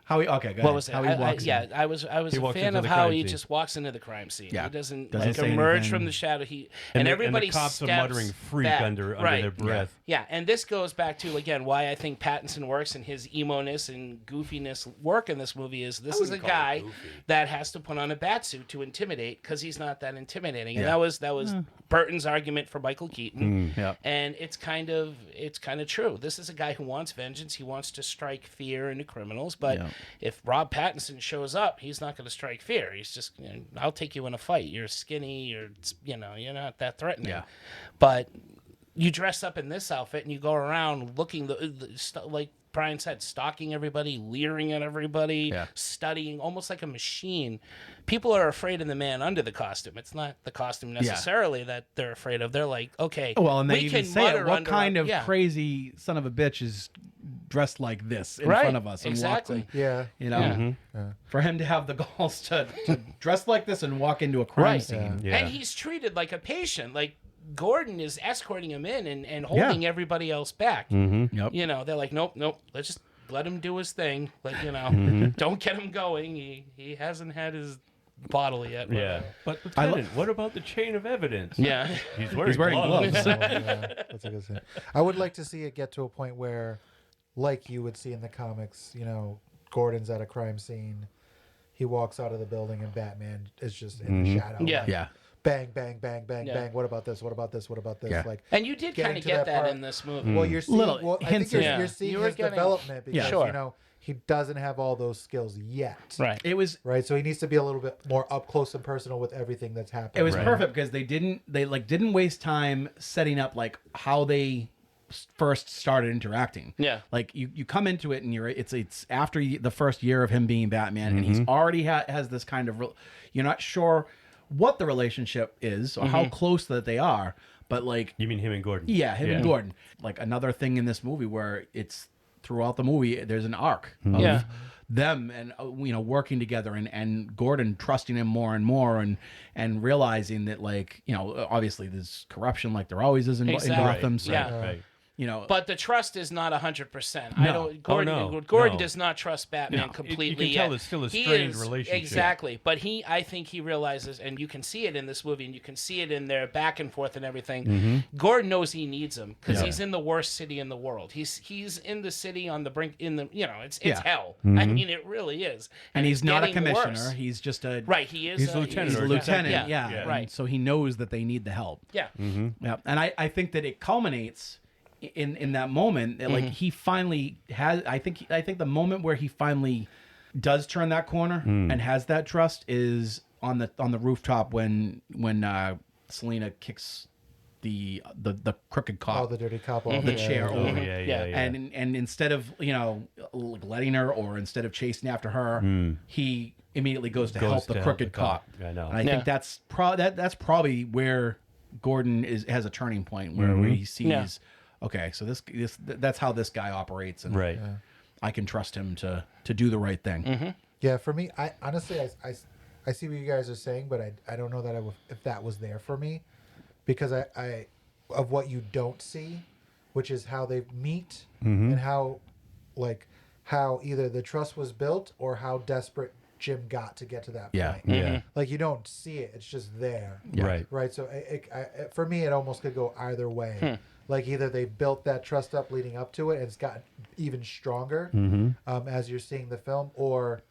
How he? Okay, go What ahead. was it? How he walks in. I was He a walks fan into of the how crime he scene. just walks into the crime scene. Yeah. He doesn't Doesn't say emerge anything. from the shadow. And Everybody the cops steps are muttering freak back. under Right. their breath. Yeah, and this goes back to, again, why I think Pattinson works and his emo-ness and goofiness work in this movie is this is a guy that has to put on a bat suit to intimidate because he's not that intimidating. And that was Burton's argument for Michael Keaton. Yeah. And it's kind of true. This is a guy who wants vengeance. He wants to strike fear into criminals. But if Rob Pattinson shows up, he's not going to strike fear. He's just, I'll take you in a fight. You're skinny. You're not that threatening. Yeah. But you dress up in this outfit and you go around looking like Brian said, stalking everybody, leering at everybody, studying, almost like a machine. People are afraid of the man under the costume. It's not the costume necessarily that they're afraid of. They're like, okay, Well, and they we even can say it. mutter What under kind our- of yeah. crazy son of a bitch is dressed like this in Right, front of us and exactly. walks in? Yeah. You know, for him to have the galls to dress like this and walk into a crime Right. scene. Yeah. And he's treated like a patient. Like Gordon is escorting him in and holding everybody else back. Yep. They're like, nope, let's just let him do his thing. Don't get him going. He hasn't had his bottle yet. Yeah. But Lieutenant, what about the chain of evidence? Yeah. He's wearing gloves. Yeah, that's a good thing. I would like to see it get to a point where, like you would see in the comics, Gordon's at a crime scene. He walks out of the building and Batman is just in the shadow. Yeah. like, Yeah. Bang, bang, bang, bang, Yeah. bang. What about this? What about this? What about this? Yeah. Like, And you did getting kind of to get that part- in this movie. Well, you're seeing. Little Well, I hints think of it. you're seeing You were his getting- development because Sure. he doesn't have all those skills yet. Right. It was Right. So he needs to be a little bit more up close and personal with everything that's happening. It was Right. perfect because they didn't waste time setting up like how they first started interacting. Yeah. Like you come into it and it's after the first year of him being Batman and he's already has this kind of you're not sure what the relationship is or how close that they are, but like You mean him and Gordon? yeah, him and Gordon. Like another thing in this movie where it's throughout the movie there's an arc of them and working together and Gordon trusting him more and more and realizing that obviously there's corruption like there always is in Exactly. Gotham. So Yeah. Right. But the trust is not 100%. No. Gordon no. does not trust Batman No. completely You can yet. tell it's still a He strained is- relationship. Exactly. But I think he realizes, and you can see it in this movie, and you can see it in their back and forth and everything. Gordon knows he needs him because he's in the worst city in the world. He's in the city on the brink, it's hell. I mean, it really is. and he's it's not a getting commissioner. worse. He's just a Right, he is. He's a lieutenant He's a or lieutenant. Yeah, Yeah. right. And so he knows that they need the help. Yeah. Yeah, and I think that it culminates in that moment. That, like he finally has. I think the moment where he finally does turn that corner and has that trust is on the rooftop when Selena kicks the crooked cop. Oh, the dirty cop. Off the chair Oh, over. yeah. And instead of letting her or instead of chasing after her, he immediately goes to help the crooked cop. I know. And I think that's that's probably where Gordon has a turning point where he sees, okay, so that's how this guy operates, and Right. I can trust him to do the right thing. Yeah, for me, I honestly, I see what you guys are saying, but I don't know that if that was there for me, because I of what you don't see, which is how they meet and how either the trust was built or how desperate Jim got to get to that Yeah. point. Yeah. Like you don't see it; it's just there. Right. Right. So for me, it almost could go either way. Like either they built that trust up leading up to it, and it's gotten even stronger as you're seeing the film, or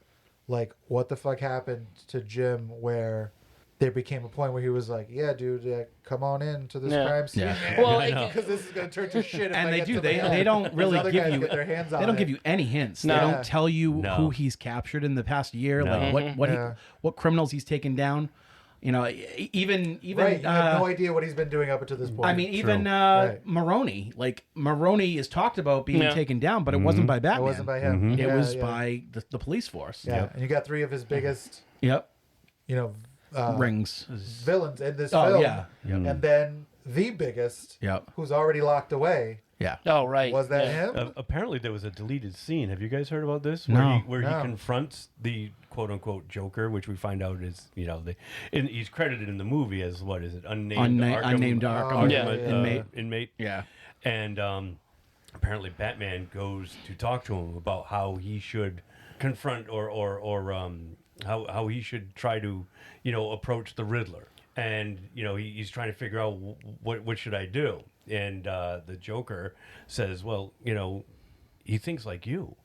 like what the fuck happened to Jim where there became a point where he was like, "Yeah, dude, come on in to this crime scene, Yeah. Well, because this is gonna turn to shit." If And I they get do. somebody else." They don't These really other give guys you. get their hands They on don't it. give you any hints. No. They don't tell you No. who he's captured in the past year, No. like what Yeah. what criminals he's taken down. You know, even Right, you have no idea what he's been doing up until this point. I mean, even Right. Maroni. Like Maroni is talked about being Yeah. taken down, but it wasn't by Batman. It wasn't by him. It Yeah, was yeah. by the police force. Yeah, and you got three of his biggest, Yep. you know, Rings. villains in this Oh, film. yeah. Yep. And then the biggest, Yep. who's already locked away, Yeah. Oh, right. was that yeah. him? Apparently, there was a deleted scene. Have you guys heard about this? No. Where he No. confronts the quote unquote Joker, which we find out is, you know, and he's credited in the movie as what is it? Unnamed Unnamed Arkham inmate. Yeah. And apparently, Batman goes to talk to him about how he should confront or how he should try to, you know, approach the Riddler. And you know he's trying to figure out what should I do. And the Joker says, well, you know, he thinks like you.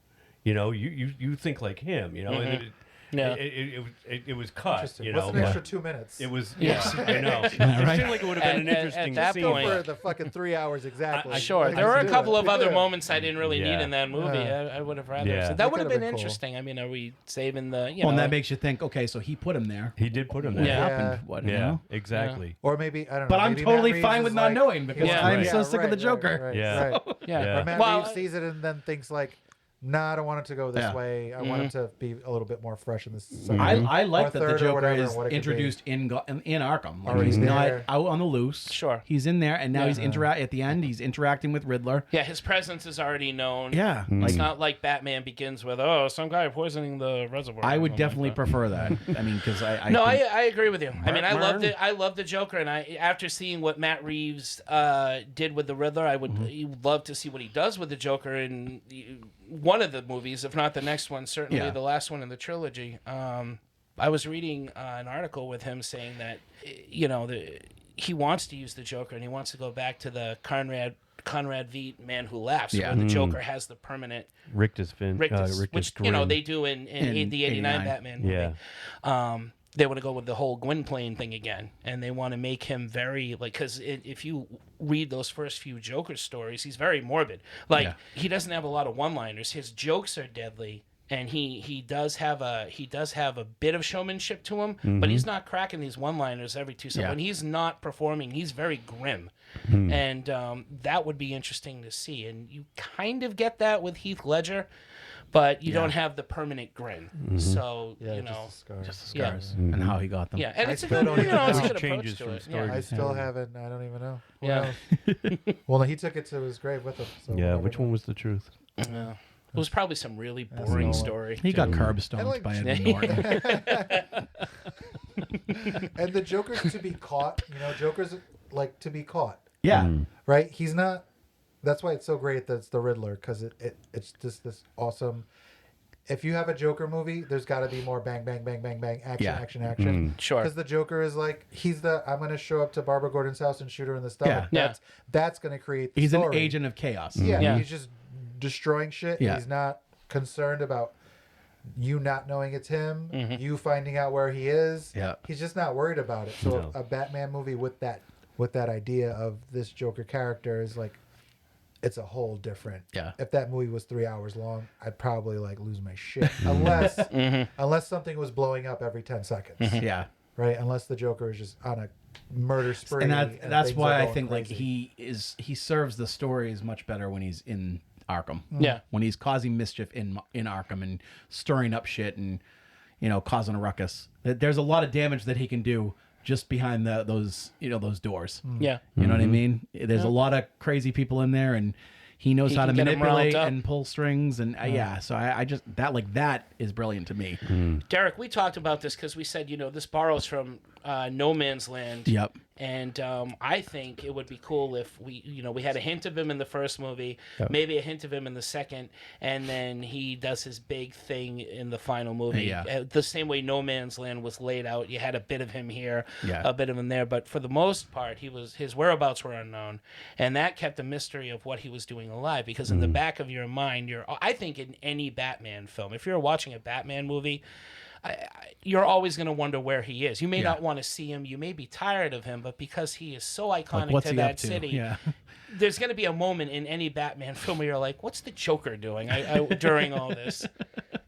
You know, you think like him. You know, and it was cut. Interesting. You What's know, an extra 2 minutes? it was. Yes, I know. right? It seemed like it would have been an At interesting that scene. Go point- for the fucking 3 hours exactly. Sure, Like there you were a do couple it. of other Yeah. moments I didn't really need Yeah. in that movie. Yeah. I would have rather. Yeah. So that That would have could've been been cool. interesting. I mean, are we saving the? You Well, and know, that makes you think. Okay, so he put him there. He did put him there. What Yeah. happened? What? You Yeah, know? exactly. Or maybe, I don't know. But I'm maybe totally Matt fine Reeves with is not like, knowing because Yeah. I'm Right. so sick of the Joker. Right, Yeah. right. yeah. Or Matt Well, Reeves sees it and then thinks like, nah, I don't want it to go this Yeah. way. I want it to be a little bit more fresh in this. second I or like that the third or Joker whatever, is what it could be. introduced in Arkham. Like Already he's not there. out on the loose. Sure. He's in there, and now Yeah. he's at the end. He's interacting with Riddler. Yeah, his presence is already known. Yeah, It's like not like Batman begins with, oh, some guy poisoning the reservoir. I or would something definitely like that. prefer that. I mean, because I No, think- I agree with you. I mean, I love Batman. I love the Joker, and after seeing what Matt Reeves did with the Riddler, I would love to see what he does with the Joker in one of the movies, if not the next one. Certainly, Yeah. the last one in the trilogy. I was reading an article with him saying that you know he wants to use the Joker, and he wants to go back to the Conrad Veidt Man Who Laughs, Yeah. where the Joker has the permanent Rictus rictus, which you know grin. they do in the '89 Batman movie. Yeah. They want to go with the whole Gwynplaine thing again, and they want to make him very like because if you read those first few Joker stories, he's very morbid. Like Yeah. he doesn't have a lot of one-liners. His jokes are deadly, and he does have a bit of showmanship to him, but he's not cracking these one-liners every 2 seconds. Yeah. When he's not performing, he's very grim, and that would be interesting to see. And you kind of get that with Heath Ledger. But you don't have the permanent grin, so Yeah, you know, just the scars and how he got them. yeah, and I it's a still good, don't you know, even it's a know. good approach Changes to from it. story Yeah. I still haven't. I don't even know. Who Yeah. knows? Well, no, he took it to his grave with him. So Yeah, whatever. which one was the truth? Yeah. It was probably some really boring Nolan. story. He got too. curb And, stomped like, by Edward Norton. And the Joker's to be caught. You know, Joker's like to be caught. Yeah. Right? He's not. That's why it's so great that it's the Riddler, because it's just this awesome. If you have a Joker movie, there's got to be more bang, bang, bang, bang, bang, action, Yeah. action, action. Sure. Because the Joker is like, I'm going to show up to Barbara Gordon's house and shoot her in the stomach. Yeah. That's going to create the He's an story. agent of chaos. Yeah, Yeah. he's just destroying shit. Yeah. He's not concerned about you not knowing it's him, you finding out where he is. Yeah. He's just not worried about it. So No. a Batman movie with that idea of this Joker character is like, it's a whole different. Yeah. If that movie was 3 hours long, I'd probably like lose my shit. Unless something was blowing up every 10 seconds. Yeah. Right? Unless the Joker is just on a murder spree. And that's things why are I going think like crazy. he serves the stories much better when he's in Arkham. Yeah. When he's causing mischief in Arkham and stirring up shit and causing a ruckus. There's a lot of damage that he can do just behind those doors. Yeah. You know what I mean? There's a lot of crazy people in there, and he knows He how to can get 'em manipulate riled up. and pull strings, and yeah. So I just that is brilliant to me. Derek, we talked about this because we said, this borrows from No Man's Land. Yep. And I think it would be cool if we had a hint of him in the first movie, maybe a hint of him in the second, and then he does his big thing in the final movie. Yeah. The same way No Man's Land was laid out. You had a bit of him here, Yeah. a bit of him there, but for the most part, his whereabouts were unknown, and that kept a mystery of what he was doing alive. Because in the back of your mind, I think in any Batman film, if you're watching a Batman movie, you're always going to wonder where he is. You may not want to see him. You may be tired of him, but because he is so iconic what's to he up that to? city, Yeah. there's going to be a moment in any Batman film where you're like, "What's the Joker doing during all this?"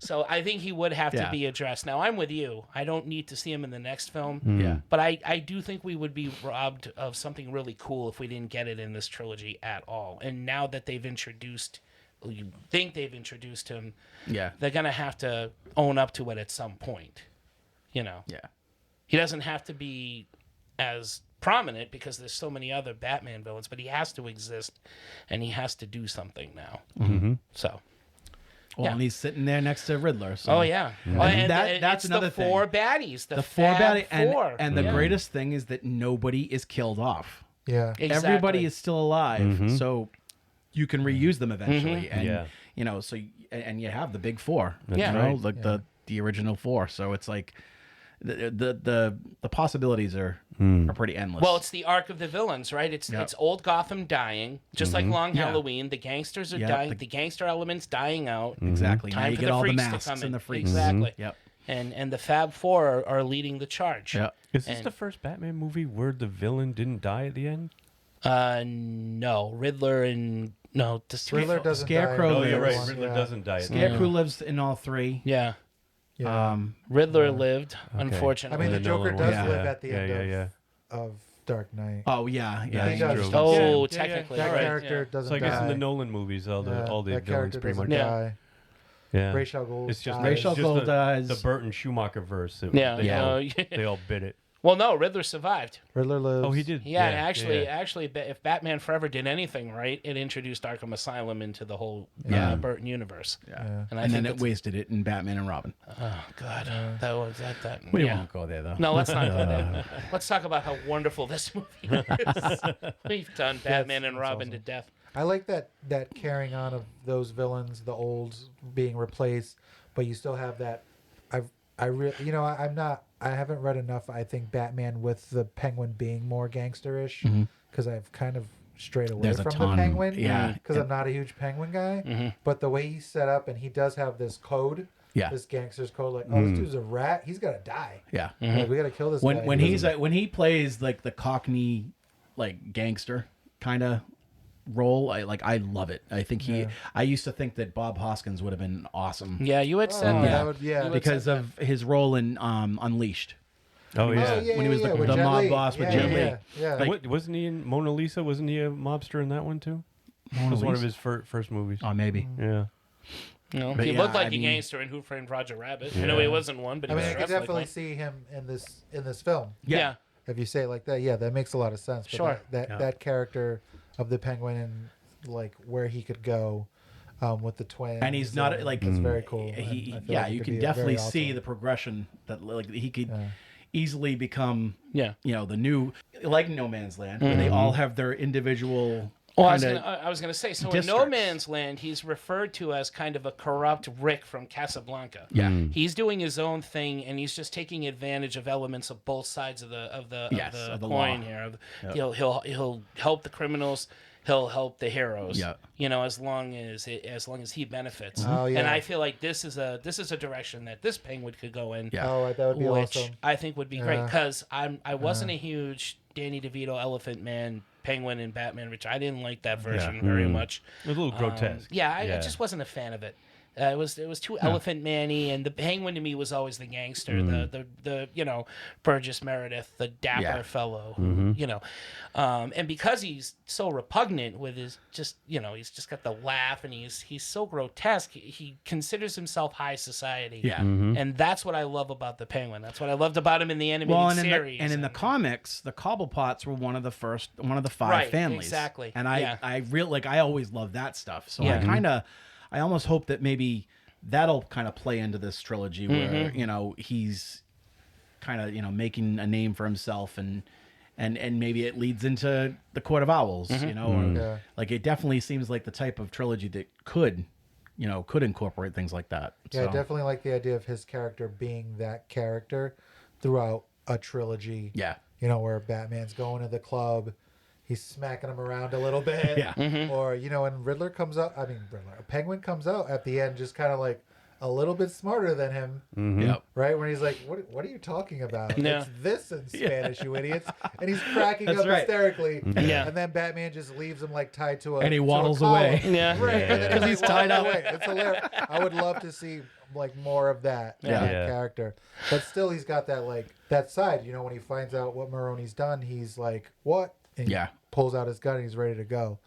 So I think he would have to Yeah. be addressed. Now, I'm with you. I don't need to see him in the next film. Yeah. But I do think we would be robbed of something really cool if we didn't get it in this trilogy at all. And now that they've introduced, you think they've introduced him, Yeah. they're going to have to own up to it at some point. You know? Yeah. He doesn't have to be as prominent because there's so many other Batman villains, but he has to exist and he has to do something now. Mm-hmm. So... Well, Yeah. and he's sitting there next to Riddler. So. Oh yeah, And and that's it's another the four thing. baddies, the four Fab baddie, and, Four. and the Yeah. greatest thing is that nobody is killed off. Yeah. Exactly. Everybody is still alive, Mm-hmm. so you can reuse them eventually, Mm-hmm. and Yeah. you know, so and you have the big four, Yeah. you know, right. like the original four. So it's like the possibilities are pretty endless. Well, it's the arc of the villains, right? It's Yep. it's old Gotham dying, just like Long Yeah. Halloween. The gangsters are Yeah, dying. the- The gangster elements dying out. exactly. Now Time you for get the all the freaks to masks come in. and the freaks. Exactly. Yep. And the Fab Four are leading the charge. Yep. Is this And- the first Batman movie where the villain didn't die at the end? No, Riddler and no, the Riddler doesn't Scarecrow die in Oh, the you're first right. one, Riddler yeah. doesn't die. At the Scarecrow end. lives in all three. Yeah, Yeah. Riddler lived, I unfortunately. mean, the The Joker Nolan does one. live Yeah. at the Yeah, end yeah, of Dark Knight. Oh yeah, yeah. He he does. does. Oh, Yeah. technically, That right, character yeah. doesn't So I guess die. in the Nolan movies, all the Yeah, villains that character pretty much doesn't Yeah. die. yeah. Ra's al Ghul It's just dies. Ra's al it's just Ghul the, dies. The Burton Schumacher verse. Yeah. They, Yeah. all, Oh, they all bit it. Well, no, Riddler survived. Riddler lives. Oh, he did. Yeah, and actually, if Batman Forever did anything right, it introduced Arkham Asylum into the whole Burton universe. Yeah. And, And then it wasted it in Batman and Robin. Oh God, that was that. We yeah. won't go there though. No, let's not go there. Let's talk about how wonderful this movie is. We've done Batman and that's Robin awesome. to death. I like that carrying on of those villains, the olds being replaced, but you still have that. I haven't read enough. I think Batman with the Penguin being more gangsterish because I've kind of strayed away There's a from the ton, Penguin. yeah. because I'm not a huge Penguin guy. But the way he's set up, and he does have this code. Yeah. This gangster's code, like, oh, this dude's a rat. He's gotta die. Yeah. Like, we gotta kill this guy. When he plays like the Cockney like gangster kind of role, I love it. I think I used to think that Bob Hoskins would have been awesome. Yeah, you had said that. You would because said of his role in Unleashed. Oh yeah. Oh, yeah, when he was yeah, the with mob Jet Li. boss with Yeah, Jet Li. yeah, yeah. Like- Wasn't he in Mona Lisa? Wasn't he a mobster in that one too? It was one of his first movies. Oh, maybe. Yeah. You know, But he yeah, looked like I a mean- gangster in Who Framed Roger Rabbit. I know he wasn't one, but I he mean, was I could dressed like definitely one. see him in this film. Yeah. If you say it like that, yeah, that makes a lot of sense. But Sure. that character of the Penguin and like where he could go with the twins, And he's not like it's very cool. He, And I feel yeah, like he you could can be definitely very see awesome. the progression that like he could easily become Yeah. you know the new like No Man's Land where they all have their individual Well, kinda I was gonna say, so in districts. No Man's Land, he's referred to as kind of a corrupt Rick from Casablanca. Yeah. He's doing his own thing, and he's just taking advantage of elements of both sides of the Yes, of the coin law. here. Yep. He'll help the criminals. He'll help the heroes. Yeah. You know, as long as he benefits. Oh, yeah. And I feel like this is a direction that this Penguin could go in. Yeah. Oh, that would be which awesome. I think would be great Yeah. because I wasn't a huge Danny DeVito Elephant Man Penguin and Batman, which I didn't like that version very much. It was a little grotesque. Yeah, I just wasn't a fan of it. It was too Elephant Man-y, and the Penguin to me was always the gangster, the you know, Burgess Meredith, the dapper fellow, who, you know, and because he's so repugnant with his just you know he's just got the laugh and he's so grotesque. He considers himself high society. Yeah. And that's what I love about the Penguin. That's what I loved about him in the animated Well, and series. in the comics, the Cobblepots were one of the five Right, families. exactly. And Yeah. I always loved that stuff. So Yeah. I almost hope that maybe that'll kind of play into this trilogy where, you know, he's kind of, you know, making a name for himself and maybe it leads into the Court of Owls, you know, or, like it definitely seems like the type of trilogy that could incorporate things like that. Yeah, I So, definitely like the idea of his character being that character throughout a trilogy. yeah. You know, where Batman's going to the club, he's smacking him around a little bit. Yeah. Or, you know, when Penguin comes out at the end, just kind of like, a little bit smarter than him. Yep. Right? When he's like, what are you talking about? Yeah. It's this in Spanish, you idiots. And he's cracking That's up right. hysterically. Yeah. And then Batman just leaves him like tied to a And he to a waddles column. away. Yeah. Right. And then 'Cause he's like, tied waddling up. away. It's hilarious. I would love to see like more of that, Yeah. that Yeah. character. But still he's got that like that side, you know, when he finds out what Maroni's done, he's like, what? And he Yeah. pulls out his gun and he's ready to go.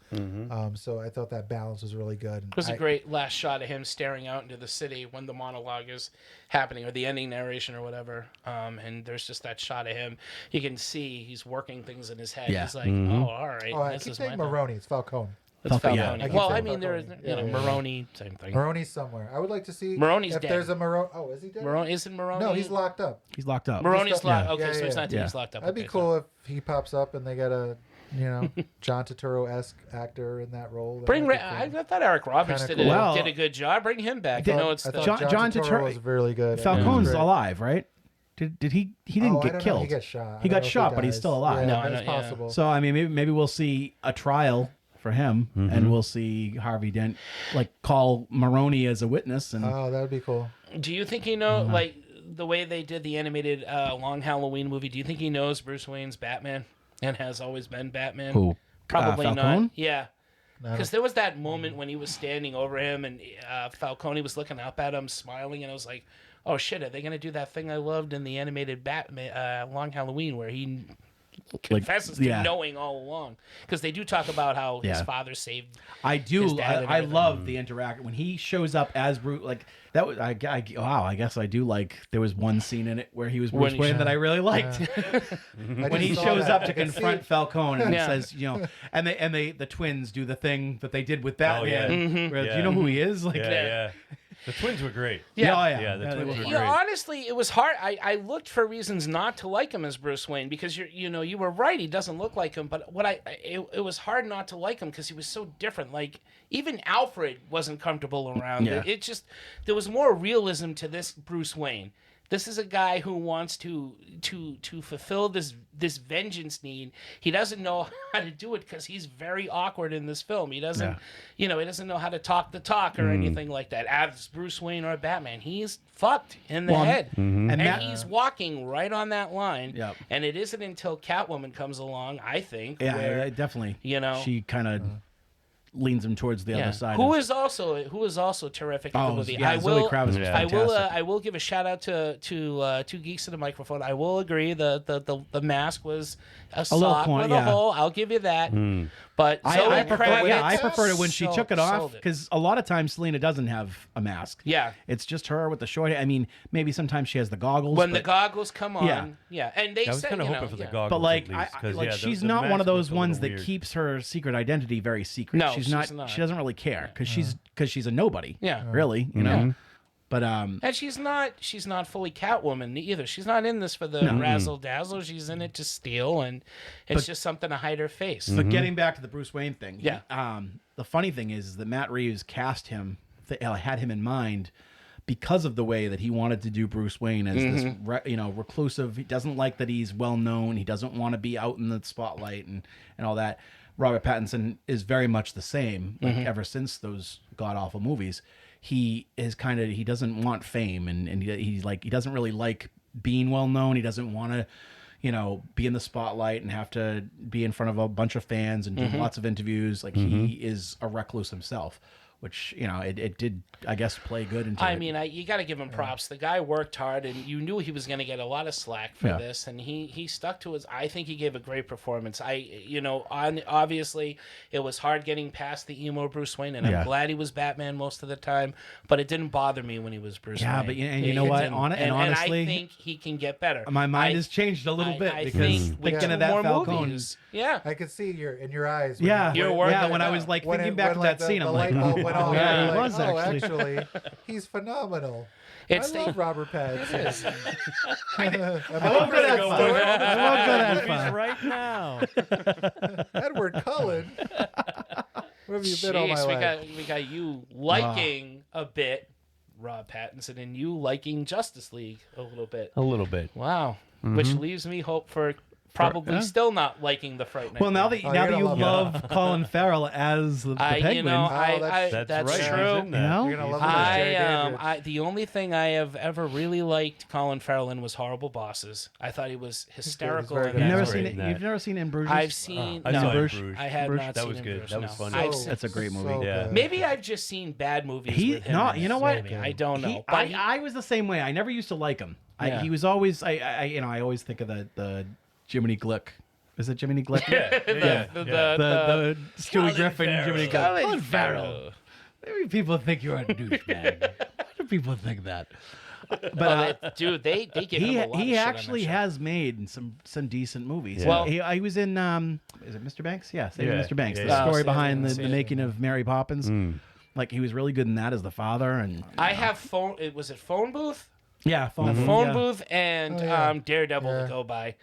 So I thought that balance was really good. It was a great last shot of him staring out into the city when the monologue is happening, or the ending narration, or whatever. And there's just that shot of him. You can see he's working things in his head. Yeah. He's like, oh, all right. Oh, I this keep is saying my Maroni. It's Falcone. It's Falcone, yeah. Falcone. I keep Well, saying I mean, there's, Falcone. you know, Yeah. Maroni, same thing. Maroni's somewhere. I would like to see Maroni's if dead. there's a Maroni. Oh, is he dead? Maroni, isn't Maroni? No, he's locked up. He's locked up. Maroni's He's locked. yeah. Okay, Yeah, so he's yeah. not dead. Yeah. He's locked up. That'd be Okay, cool if he pops up and they got a, you know, John Turturro-esque actor in that role. That Bring. might be cool. I thought Eric Roberts Kinda did, cool. Wow. did a good job. Bring him back. Did- I know it's I the, thought John Turturro Turturro was really good. Falcone's Great. alive, right? Did he didn't Oh, I get don't know. killed. He got shot. I He don't got know if shot, but he's dies. still alive. Yeah, No, I that's know, yeah. possible. So I mean, maybe we'll see a trial for him, and we'll see Harvey Dent like call Maroni as a witness, and Oh, that would be cool. do you think he know like the way they did the animated Long Halloween movie? Do you think he knows Bruce Wayne's Batman and has always been Batman? who? Probably Falcone? not. Yeah. Because there was that moment when he was standing over him and Falcone was looking up at him, smiling, and I was like, "Oh shit! Are they gonna do that thing I loved in the animated Batman Long Halloween where he confesses to yeah. knowing all along?" Because they do talk about how his Yeah. father saved. I his do. dad and I everything. love the interaction when he shows up as Bruce. Like that was. Wow. I guess I do like. There was one scene in it where he was Bruce When he- Wayne that I really liked. I When just he saw shows that. up I to can see confront it. Falcone and Yeah. says, you know, and the twins do the thing that they did with Batman. yeah. Where, Yeah. do you know who he is? Like, Yeah, yeah. The twins were great. yeah, oh, Yeah, the twins were You know, great. honestly, it was hard. I looked for reasons not to like him as Bruce Wayne because you were right. He doesn't look like him, but it was hard not to like him because he was so different. Like even Alfred wasn't comfortable around. Yeah. It just there was more realism to this Bruce Wayne. This is a guy who wants to fulfill this vengeance need. He doesn't know how to do it because he's very awkward in this film. He doesn't, he doesn't know how to talk the talk or anything like that. As Bruce Wayne or Batman, he's fucked in the head, and he's walking right on that line. Yep. And it isn't until Catwoman comes along, I think, yeah, where, definitely. you know, she kind of leans him towards the other side. Who is also terrific in the movie. Yeah, Zoe Kravitz was fantastic. I will give a shout out to two geeks in the microphone. I will agree the mask was a sock corny, with yeah. a hole. I'll give you that. But Zoe I prefer, Kravitz, I preferred it when she took it off sold it. because a lot of times Selena doesn't have a mask. Yeah. It's just her with the short hair. I mean, maybe sometimes she has the goggles. When but, the goggles come on, Yeah. and they I was said, kind of you hoping know, for the yeah. goggles. but like, at least, 'cause, like the she's the not one mask of those looked a ones little that weird. keeps her secret identity very secret. No, she's she's not. not. She doesn't really care because she's a nobody. Yeah. Really, you know. But And she's not fully Catwoman either. She's not in this for the razzle dazzle. She's in it to steal, and it's just something to hide her face. But getting back to the Bruce Wayne thing, Yeah. The funny thing is that Matt Reeves cast him, had him in mind because of the way that he wanted to do Bruce Wayne as this, reclusive. He doesn't like that he's well known. He doesn't want to be out in the spotlight and all that. Robert Pattinson is very much the same. Like ever since those god awful movies, he is he doesn't want fame and he doesn't really like being well known. He doesn't want to be in the spotlight and have to be in front of a bunch of fans and do lots of interviews. Like he is a recluse himself, which, it did, I guess, play good into I it. mean, you got to give him props. The guy worked hard, and you knew he was going to get a lot of slack for this, and he stuck to his. I think he gave a great performance. Obviously, it was hard getting past the emo Bruce Wayne, and I'm glad he was Batman most of the time. But it didn't bother me when he was Bruce Wayne. Yeah, but you know what? Didn't. And honestly, and I think he can get better. my mind has changed a little bit I because think with thinking two of that more Falcone. movies, yeah. I could see in your eyes. when Yeah, You're working yeah. it When I out. was like when thinking it- back when, to like, that scene, the I'm light like, bulb went off. yeah, you're he like, was oh, actually. he's phenomenal. It's I love Robert Pattinson. I won't go that far. I won't go that far. right now. Edward Cullen. Where have you been all my Jeez, life? we got you liking a bit Rob Pattinson and you liking Justice League a little bit. A little bit. Wow. Which leaves me hope for probably still not liking the Fright Night. Well, now movie. that you love love Colin Farrell as the Penguin, you know, that's that's right. true. He's in that. you know? You're gonna love him as Jerry David. The only thing I have ever really liked Colin Farrell in was Horrible Bosses. I thought he was hysterical. very in good. that You've never movie. seen great it. in that. You've never seen In Bruges. I've seen. I no, saw it in Bruges. Bruges. I have Bruges? not That seen was In good. Bruges, That was no. fun. I've seen- That's a great movie. So Yeah. good. Maybe I've just seen bad movies. with him in you know it, what? maybe. I don't know. But I was the same way. I never used to like him. Yeah. He was always I always think of the Jiminy Glick. Is it Jiminy Glick? the Stewie Griffin Jiminy Glick. Colin Farrell. Maybe people think you're a douchebag. Why do people think that? But dude, they give him a lot of he shit on actually that show. has made some decent movies. Yeah. Well- he was in is it Mr. Banks? Yeah, Saving Yeah. Mr. Banks. Yeah, The yeah. story Saving behind Mr. the making of Mary Poppins. Like he was really good in that as the father, and I have phone. Was it Phone Booth? yeah, phone Phone Booth and Oh, yeah. Daredevil Yeah. to go by,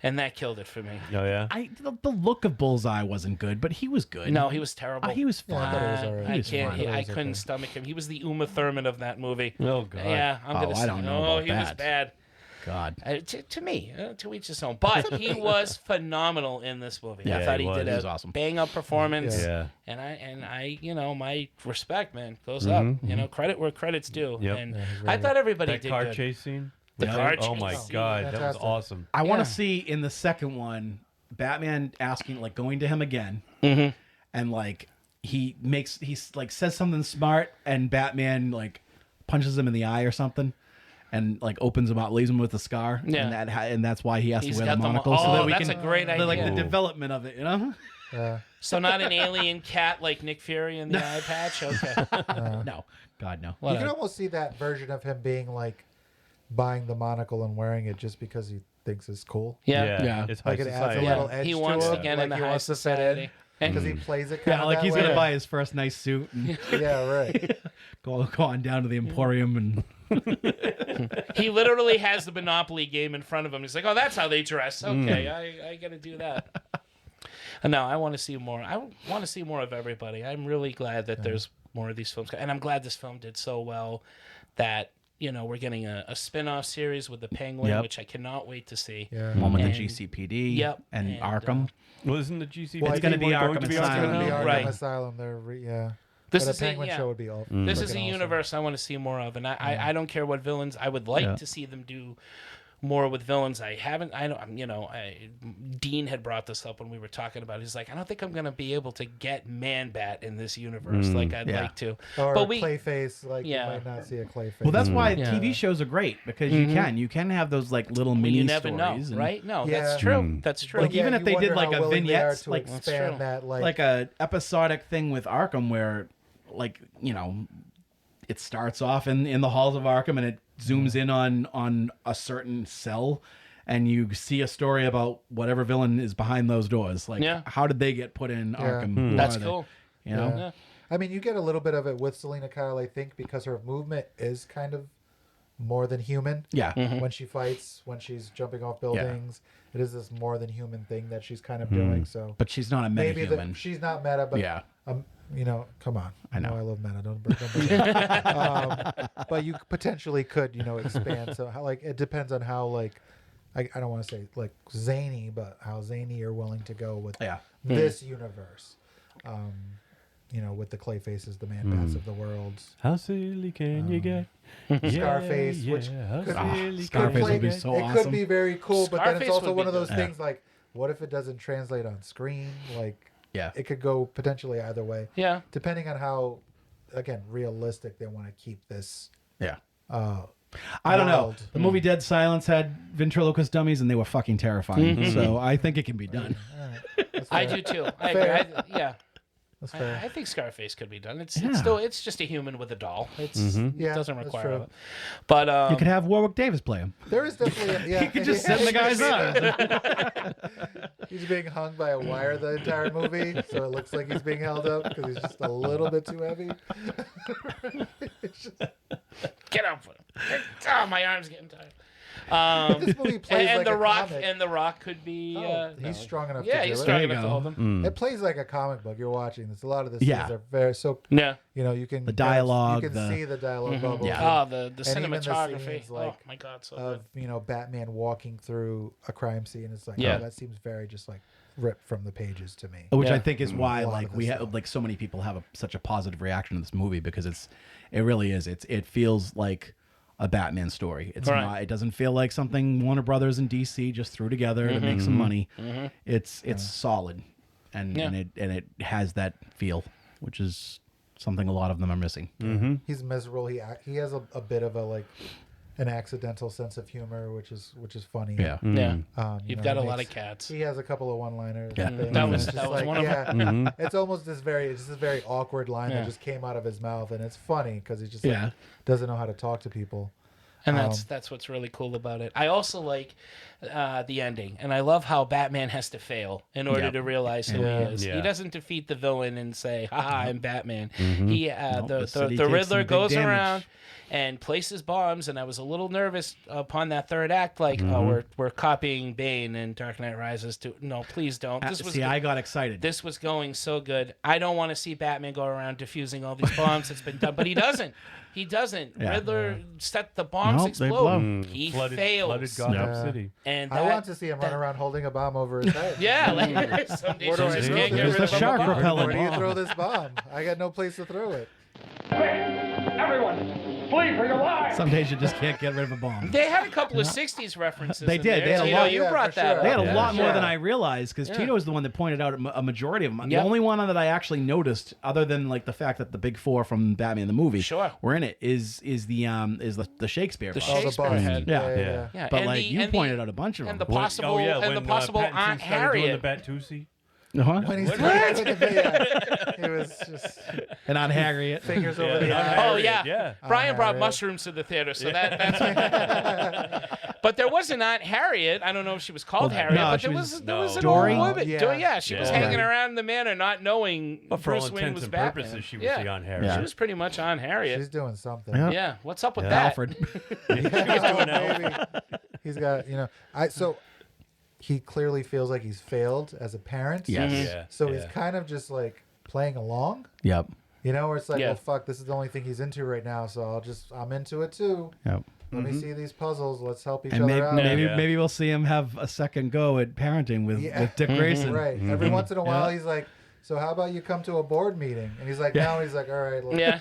and that killed it for me. Oh yeah. The look of Bullseye wasn't good, but he was good. No, he was terrible. He was Yeah, I fine. thought it was all right. I was can't. fine. I was couldn't okay. stomach him. He was the Uma Thurman of that movie. Oh god. Yeah, I'm gonna Oh, I say. don't know Oh, about he was that. bad. God. To me, to each his own. But he was phenomenal in this movie. Yeah, I thought he he did was. He was a awesome. bang up performance. Yeah. And I, you know, my respect, man, goes up. You know, credit where credit's due. Yep. And Yeah, he's I really thought everybody That did car good. chase scene. The car Oh my chase god, that was Fantastic. awesome. I want Yeah. to see in the second one Batman asking, like, going to him again, and like he's like says something smart, and Batman like punches him in the eye or something. And like opens him up, leaves him with a scar, Yeah. and that's why he has He's to wear the got the mo- monocle, so oh, that we that's can a great like the idea. development of it, you know? Yeah. So not an alien cat like Nick Fury in the eye patch? Okay. No, God no. You can almost see that version of him being like buying the monocle and wearing it just because he thinks it's cool. Yeah. Yeah. It's high Like it adds a society. little edge He wants to to it. get like in the he high wants to fit society. in And because he plays it kind Yeah, of like that he's way. gonna buy his first nice suit and Yeah, right. go on down to the Emporium and he literally has the Monopoly game in front of him. He's like, oh, that's how they dress. Okay, I got to do that. No, I want to see more. I want to see more of everybody. I'm really glad that there's more of these films. And I'm glad this film did so well that, you know, we're getting a spin-off series with the Penguin, Yep. which I cannot wait to see. Yeah. one with the And- GCPD Yep, and and, Arkham. Well, isn't the GCP? Well, It's gonna be going Arkham to be Asylum. It'll be Arkham? Arkham Right. Asylum. Yeah. This but is a Penguin yeah. show would be all. This is a freaking awesome. universe I want to see more of, and I don't care what villains. I would like Yeah. to see them do more with villains. I haven't. I don't. You know, Dean had brought this up when we were talking about it. He's like, I don't think I'm gonna be able to get Man-Bat in this universe like I'd Yeah. like to. Or But we, Clayface, like Yeah. you might not see a Clayface. Well, that's why Yeah. TV shows are great because you can have those like little mini you never know, stories, and, right? No, Yeah. that's true. That's true. Like, even yeah, if you they did wonder like how a willing they are vignettes, to like true. expand that, like a episodic thing with Arkham where, like, you know, it starts off in the halls of Arkham and it zooms in on a certain cell. And you see a story about whatever villain is behind those doors. Like, Yeah. how did they get put in Arkham? Who That's are they? cool. You know? Yeah. I mean, you get a little bit of it with Selena Kyle, I think, because her movement is kind of more than human. Yeah. When she fights, when she's jumping off buildings, it is this more than human thing that she's kind of doing. So But she's not a maybe metahuman. she's not meta, but Yeah. you know, come on. I know. I love meta. Don't bring but you potentially could, you know, expand. So how, like, it depends on how, like, I don't want to say like zany, but how zany you're willing to go with Yeah. this universe. You know, with the Clayfaces, the Man-Bats of the world. How silly can you get? Scarface, which how could, silly could Scarface play- would be so it awesome. could be very cool, but then Scarface it's also would one be of those dope. things like, what if it doesn't translate on screen? Like, Yeah. it could go potentially either way. Yeah. Depending on how, again, realistic they want to keep this. Yeah. I don't know. Wild. The movie Dead Silence had ventriloquist dummies and they were fucking terrifying. So I think it can be done. That's I fair. do too. I Fair. agree. Yeah. That's fair. I think Scarface could be done. It's Yeah. still just a human with a doll. It Yeah, doesn't that's require true. it. But You could have Warwick Davis play him. There is definitely, yeah. He could just send the guys up. He's being hung by a wire the entire movie, so it looks like he's being held up because he's just a little bit too heavy. get up. Oh, my arm's getting tired. This movie plays and like the a Rock comic. and the Rock could be. He's strong enough. Yeah, to he's do strong it. enough to hold them. It plays like a comic book. You're watching this. A lot of the scenes Yeah. are very so. Yeah. You know, you can The dialogue, You can see the dialogue bubbles. Yeah. Oh, the and even cinematography. scenes, like, oh my God, so of good. Batman walking through a crime scene. It's like, Yeah. oh, that seems very just like ripped from the pages to me. Which Yeah. I think is why A lot like of we this have stuff. like so many people have such a positive reaction to this movie because it really is. It feels like a Batman story. It's Right. not. It doesn't feel like something Warner Brothers and DC just threw together to make some money. It's solid, and it has that feel, which is something a lot of them are missing. He's miserable. He has a bit of a like an accidental sense of humor, which is funny. Yeah. Yeah. You You've know, got a he lot makes- of cats. He has a couple of one-liners. Yeah. and things, That and was- it's that just was like, one of yeah, It's almost this very awkward line Yeah. that just came out of his mouth, and it's funny because he just Yeah. like, doesn't know how to talk to people. And that's what's really cool about it. I also like the ending, and I love how Batman has to fail in order to realize who he is. Yeah. He doesn't defeat the villain and say, "Haha, I'm Batman." He the city the takes Riddler some big goes damage. around and places bombs, and I was a little nervous upon that third act, like, oh, we're copying Bane and Dark Knight Rises to no, please don't. This was I got excited. this was going so good. I don't want to see Batman go around diffusing all these bombs. It's been done, but he doesn't. He doesn't. Yeah. Riddler set the bombs Nope, they blow. explode. He fails. Flooded Gotham Yeah. City. And I want to see him run around holding a bomb over his head. Yeah, like some days Where do you I just throw can't this? get rid There's of a shark bomb. repellent. Where do you bomb. throw this bomb? I got no place to throw it. Everyone, flee for your lives! Some days you just can't get rid of a bomb. They had a couple of '60s references. They in did. There. They had a Tino, lot- you yeah, brought for that sure. up. They had a Yeah. lot more Yeah. than I realized because Tino was the one that pointed out a majority of them. Yep. The only one that I actually noticed, other than like the fact that the big four from Batman the movie Sure. were in it, is the Shakespeare. The bomb. Oh, the Shakespeare bus. head. Yeah. Yeah, But and like the- you and the- pointed out a bunch of and them. the possible and the possible Pattinson Aunt started doing Harriet. the Batusi. When he's he was just And on Harriet. fingers over the Yeah. eyes. Oh yeah. Yeah. Brian brought Harriet. mushrooms to the theater, so that's. But there was an Aunt Harriet. I don't know if she was called Harriet, no, but she there was- was there was an Dory? old woman. Yeah. Yeah, she was Yeah. hanging around in the manor, not knowing But for all Bruce Wayne intents was and Batman. purposes, she was yeah. the Aunt Harriet. Yeah. She was pretty much on Harriet. She's doing something. Yeah. Yeah, what's up with Yeah. that? Alfred. Maybe he's got so he clearly feels like he's failed as a parent. Yes. Yeah. So yeah. he's kind of just like playing along. Yep. Where it's like, Yeah. well, fuck, this is the only thing he's into right now, so I'm into it too. Yep. Let me see these puzzles. Let's help each And other out. Yeah. maybe we'll see him have a second go at parenting with Dick Grayson. Right. Every once in a while, he's like, so how about you come to a board meeting? And he's like, no. He's like, all right, Yeah.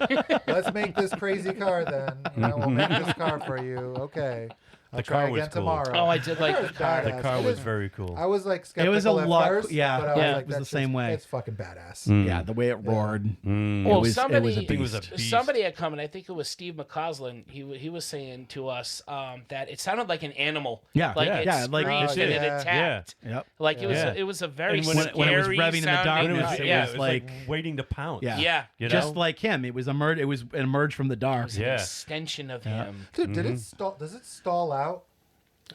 let's make this crazy car then. We'll make this car for you. Okay. I'll The try car was again cool. tomorrow. Oh, I did like the car. The Badass. car It was is- very cool. I was like skeptical It was a at lot. first, Yeah. but I was Yeah. like, It was the that's same just- way. It's fucking badass. Yeah, the way it roared. Well, it was somebody, a It was a beast. beast. somebody had come, and I think it was Steve McCausland. He was saying to us that it sounded like an animal. Yeah, like yeah, it yeah, like- screamed Oh, and yeah. it attacked. Yep. Like it was, Yeah. it was a very And when it- scary when it was revving in the dark, sounding When it was, car. it yeah. it was like- waiting to pounce. Yeah. Yeah. You know? Just like him, it was emerged from the dark. It was an Yeah. extension of him. Dude, did it stall? Does it stall out?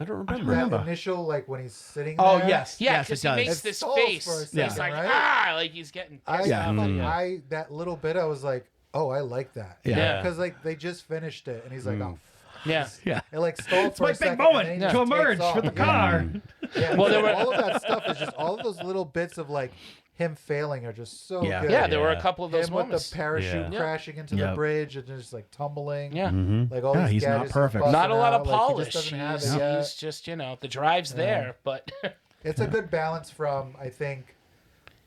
I don't That remember. initial, like when he's sitting Oh there? yes, Yeah, yes, because it he does. makes It this stalls face. for a He's second, like, right? like he's getting I, pissed off. I that little bit, I was like, oh, I like that. Yeah. Because like they just finished it, and he's like, oh, Yeah. Yeah. it like stalled It's for my a big second. moment and then to he just emerge takes for the off. car. Yeah. Well, there were- all of that stuff is just all of those little bits of like him failing are just so Yeah. good. Yeah, there were a Yeah. couple of those him moments. with the parachute Yeah. crashing into Yeah. the bridge and just like tumbling. Yeah. Like all Yeah, these he's not gadgets perfect. busting Not a lot out, of like, polish. He just doesn't have He's, it yet. he's just, the drive's there, but It's a good balance from, I think,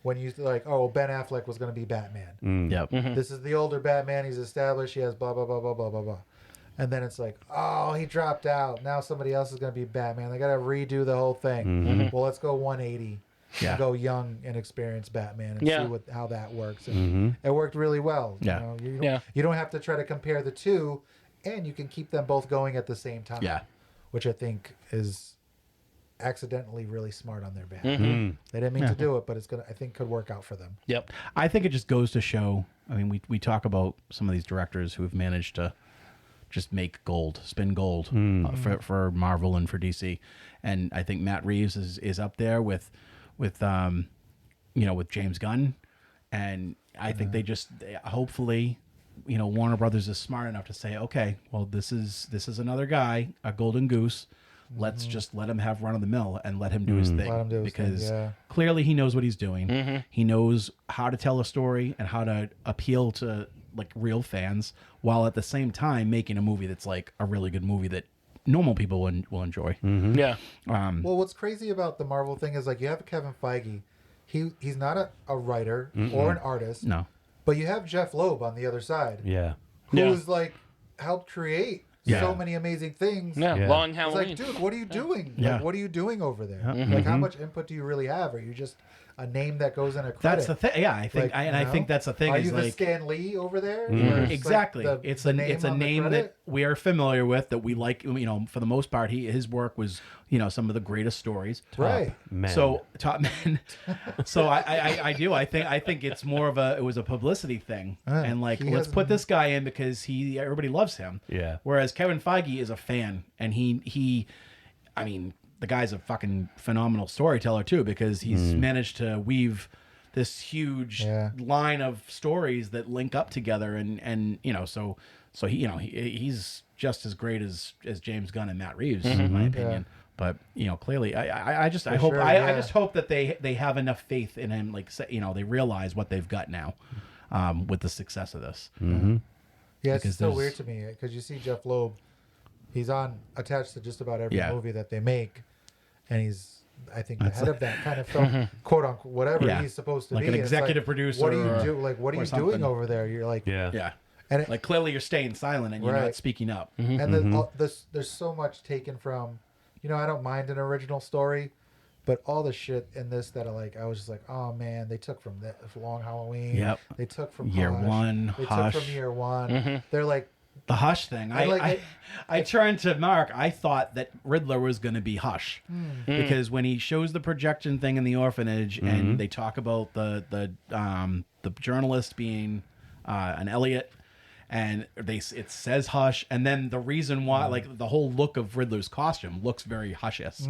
when you like, oh, Ben Affleck was going to be Batman. Yep. This is the older Batman. He's established. He has blah, blah, blah, blah, blah, blah, blah. And then it's like, oh, he dropped out. Now somebody else is going to be Batman. They got to redo the whole thing. Well, let's go 180. Yeah. And go young and experienced Batman and Yeah. see how that works. And it worked really well. Yeah. You don't have to try to compare the two, and you can keep them both going at the same time. Yeah. Which I think is accidentally really smart on their behalf. Mm-hmm. They didn't mean to do it, but I think could work out for them. yep. I think it just goes to show. I mean, we talk about some of these directors who have managed to just make gold, spin gold for Marvel and for DC, and I think Matt Reeves is up there with James Gunn, and I think hopefully, Warner Brothers is smart enough to say, okay, well, this is another guy, a golden goose. let's just let him have run of the mill and let him do his thing. Let him do his thing, because yeah. clearly he knows what he's doing. He knows how to tell a story and how to appeal to like real fans, while at the same time making a movie that's like a really good movie that normal people will enjoy. Yeah. Well, what's crazy about the Marvel thing is like you have Kevin Feige. He's not a writer or an artist. No. But you have Jeff Loeb on the other side. Yeah. Who's like helped create Yeah. so many amazing things. Yeah. Yeah. Long It's Halloween. like, dude, what are you doing? Yeah. Like, what are you doing over there? Like, how much input do you really have? Are you just a name that goes in a credit? That's the thing. Yeah, I think, Like, I think that's the thing. Are is you the like, Stan Lee over there? Where it's exactly. like It's the a it's a on the name that credit? we are familiar with, that we like. You know, for the most part, his work was, you know, some of the greatest stories. Right. Man. So top men. So I do. I think it's more of it was a publicity thing, and like he let's has- put this guy in because everybody loves him. Yeah. Whereas Kevin Feige is a fan, and he, I mean, the guy's a fucking phenomenal storyteller too, because he's managed to weave this huge line of stories that link up together, and you know, so he, you know, he's just as great as James Gunn and Matt Reeves, in my opinion. But you know, clearly, I just hope sure, I just hope that they have enough faith in him, like, you know, they realize what they've got now, with the success of this. Yeah, it's Because so there's- weird to me because you see Jeff Loeb, he's attached to just about every Yeah. movie that they make, and he's I think the head of that kind of film, quote unquote, whatever Yeah. he's supposed to Like be. an And it's executive producer What do you or- do? Like, what are or you doing something. over there? You're like, Yeah. Yeah. and Like clearly you're staying silent and you're Right. not speaking up. and there's so much taken from, you know, I don't mind an original story, but all the shit in this that I was just like, oh man, they took from that Long Halloween. Yep. They took from Year Hush. One, They Hush. took from Year One. They're like, The Hush thing. I turned to Mark. I thought that Riddler was going to be Hush, because when he shows the projection thing in the orphanage and they talk about the journalist being an Elliot, and it says Hush, and then the reason why, like the whole look of Riddler's costume looks very Hush-esque.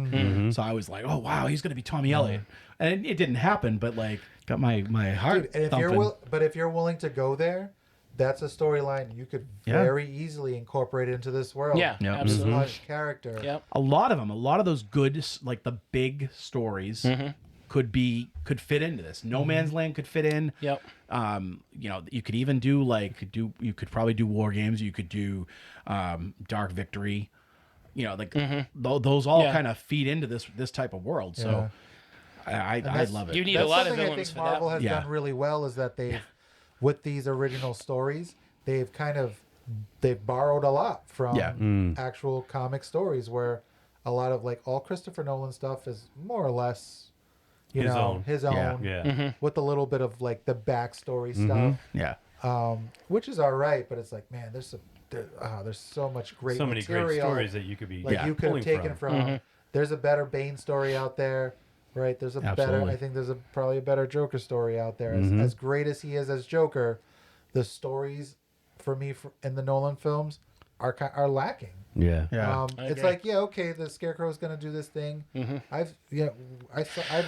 So I was like, oh wow, he's going to be Tommy Elliot, and it didn't happen, but like got my heart dude, and if thumping. if you're willing to go there, that's a storyline you could very easily incorporate into this world. Yeah, Yep. absolutely. Hush character. Yep. A lot of those good, like the big stories, could fit into this. No Man's Land could fit in. Yep. You know, you could even do you could probably do War Games. You could do Dark Victory. You know, like those all kind of feed into this type of world. So I love it. You need That's a lot of something I villains think for Marvel that. has done really well is that they've, with these original stories, they've borrowed a lot from actual comic stories, where a lot of like all Christopher Nolan stuff is more or less, his own, Yeah. with a little bit of like the backstory stuff, Yeah. which is all right, but it's like, man, there's so much great So many material. great stories that you could be Like you could have pulling taken from. There's a better Bane story out there, right? There's a better. Absolutely. I think there's probably a better Joker story out there. As great as he is as Joker, the stories for me in the Nolan films are lacking. Yeah. Yeah. It's agree. like, yeah, okay, the Scarecrow's gonna do this thing. I've read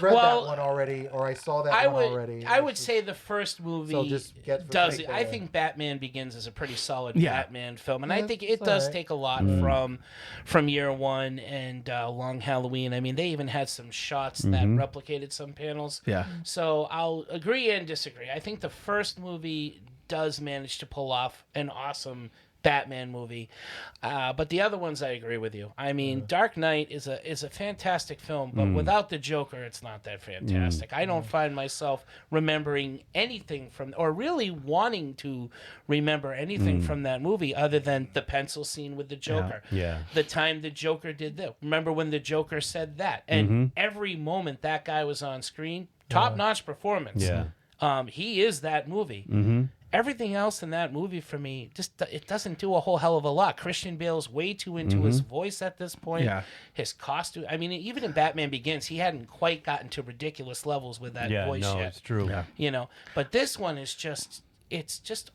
Well, that one already, or I saw that I one would already. I would say the first movie So just get for does take it. I that. think Batman Begins is a pretty solid Yeah. Batman film, and Yeah, I think it it's does alright. take a lot from Year One and Long Halloween. I mean, they even had some shots that replicated some panels. Yeah. So I'll agree and disagree. I think the first movie does manage to pull off an awesome Batman movie, but the other ones I agree with you. I mean, Dark Knight is a fantastic film, but without the Joker, it's not that fantastic. I don't find myself remembering anything from, or really wanting to remember anything from that movie other than the pencil scene with the Joker. Yeah. The time the Joker did that. Remember when the Joker said that, and every moment that guy was on screen, top-notch performance. Yeah. He is that movie. Everything else in that movie for me, it doesn't do a whole hell of a lot. Christian Bale's way too into his voice at this point. Yeah. His costume. I mean, even in Batman Begins, he hadn't quite gotten to ridiculous levels with that Yeah. voice No, yet. it's true. Yeah. You know, but this one is it's just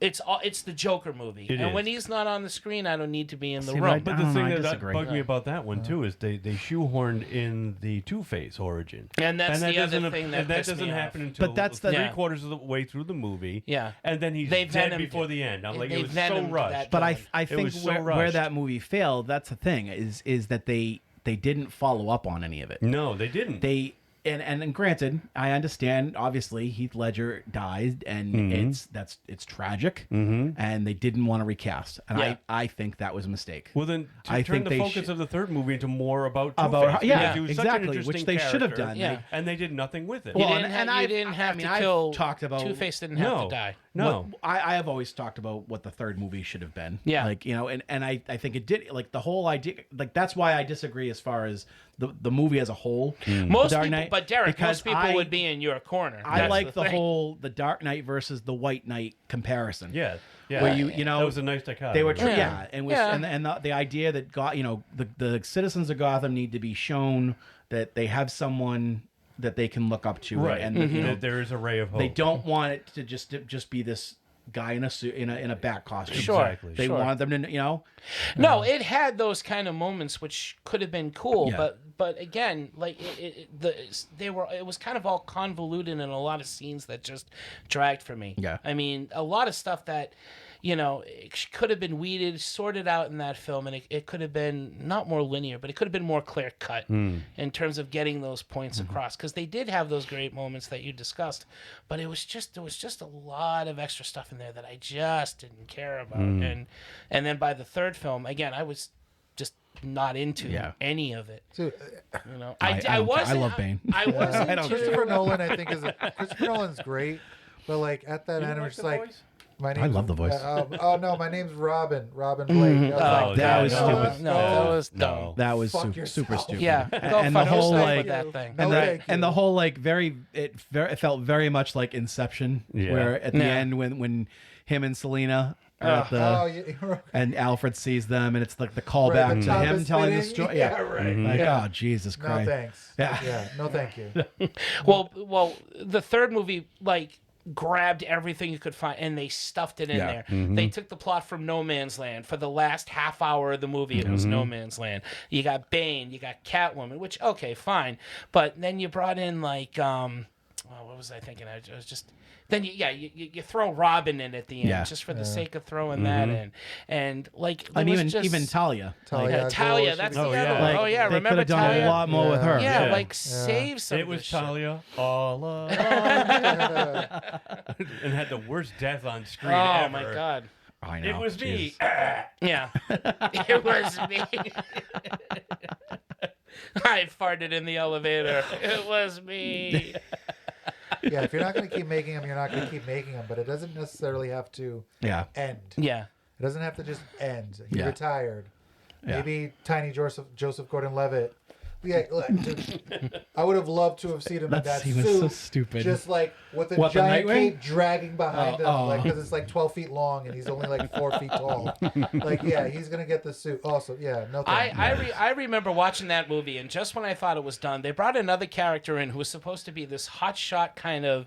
It's the Joker movie, It and is. when he's not on the screen, I don't need to be in the See, room. But I the don't know, thing I that disagree. bugged me about that one too is they shoehorned in the Two-Face origin, And that's that the other doesn't- thing that and that pissed doesn't me happen off. until But that's the- three Yeah. quarters of the way through the movie. Yeah. and then he's They dead venomed before it. the end. I'm like, They it was so venomed rushed. that But I villain. think was so where rushed. that movie failed, that's the thing, is that they didn't follow up on any of it. No, they didn't. They and granted, I understand. Obviously, Heath Ledger died, and Mm-hmm. it's tragic, and they didn't want to recast. And Yeah. I think that was a mistake. Well, then I turn think the they focus should- of the third movie into more about About Two-Face, how- yeah, because he was such an exactly, which interesting they should have character, done. Yeah. and they did nothing with it. Well, You and- didn't, and have, you I've- didn't have I mean, to I've kill talked about- Two-Face didn't have to die. No, I have always talked about what the third movie should have been. Yeah. Like, and I think it did, like, the whole idea, like, that's why I disagree as far as the movie as a whole. Most Dark people, Knight, but Derek, because most people would be in your corner. I That's like the thing. whole the Dark Knight versus the White Knight comparison. yeah, yeah. Where you know that was a nice dichotomy. they were Yeah. and was Yeah. and the idea that the citizens of Gotham need to be shown that they have someone that they can look up to, right, and that there is a ray of hope. they don't want it to just be this guy in a suit in a bat costume. Sure, Exactly. They sure. want them to No, it had those kind of moments which could have been cool, Yeah. but again, like it was kind of all convoluted in a lot of scenes that just dragged for me. Yeah. I mean, a lot of stuff that it could have been weeded, sorted out in that film, and it could have been not more linear, but it could have been more clear cut in terms of getting those points across. Because they did have those great moments that you discussed, but there was just a lot of extra stuff in there that I just didn't care about. And then by the third film, again, I was just not into any of it. Dude, I wasn't. love Bane. I wasn't. I don't care. Christopher Nolan, I think, Christopher Nolan's great, but like at that end, I'm just like, my name's, love the voice. oh no, my name's Robin Blake. I was like, that was no, stupid. No, that was dumb. No. That was Fuck super yourself. stupid. Yeah, go and fuck the whole yourself like with that thing. No, thank you. and the whole like it felt very much like Inception, Yeah. where at the Yeah. end when him and Selena are at the Oh, yeah, and Alfred sees them, and it's like the Right, callback the to top him is telling the spinning. story. Yeah, right. Like, Yeah. oh Jesus No Christ. thanks. Yeah. No thank you. Well, the third movie like grabbed everything you could find and they stuffed it in there. They took the plot from No Man's Land. For the last half hour of the movie, it was No Man's Land. You got Bane, you got Catwoman, which okay, fine, but then you brought in like what was I thinking? I was just then you throw Robin in at the end just for the sake of throwing that in, and like And there was even just, even Talia. Talia, Talia, that's the Oh, other yeah. one. Like, Oh yeah, they could remember have done Talia? a lot more with her. Yeah, Yeah. like save some. It of was this shit. Talia all along, and had the worst death on screen Oh ever. my god. I know. It was me. Yeah. It was me. I farted in the elevator. It was me. Yeah, if you're not going to keep making them, you're not going to keep making them. But it doesn't necessarily have to Yeah. end. Yeah. It doesn't have to just end. He Yeah. retired. Yeah. Maybe Tiny Joseph Gordon-Levitt. Yeah, look, dude, I would have loved to have seen him in that He was suit. so stupid. Just like with a What, the giant Nightwing? cape dragging behind him, Oh. like because it's like 12 feet long and he's only like 4 feet tall. Like, yeah, he's gonna get the suit. Also, yeah, no thanks. I remember watching that movie, and just when I thought it was done, they brought another character in who was supposed to be this hotshot kind of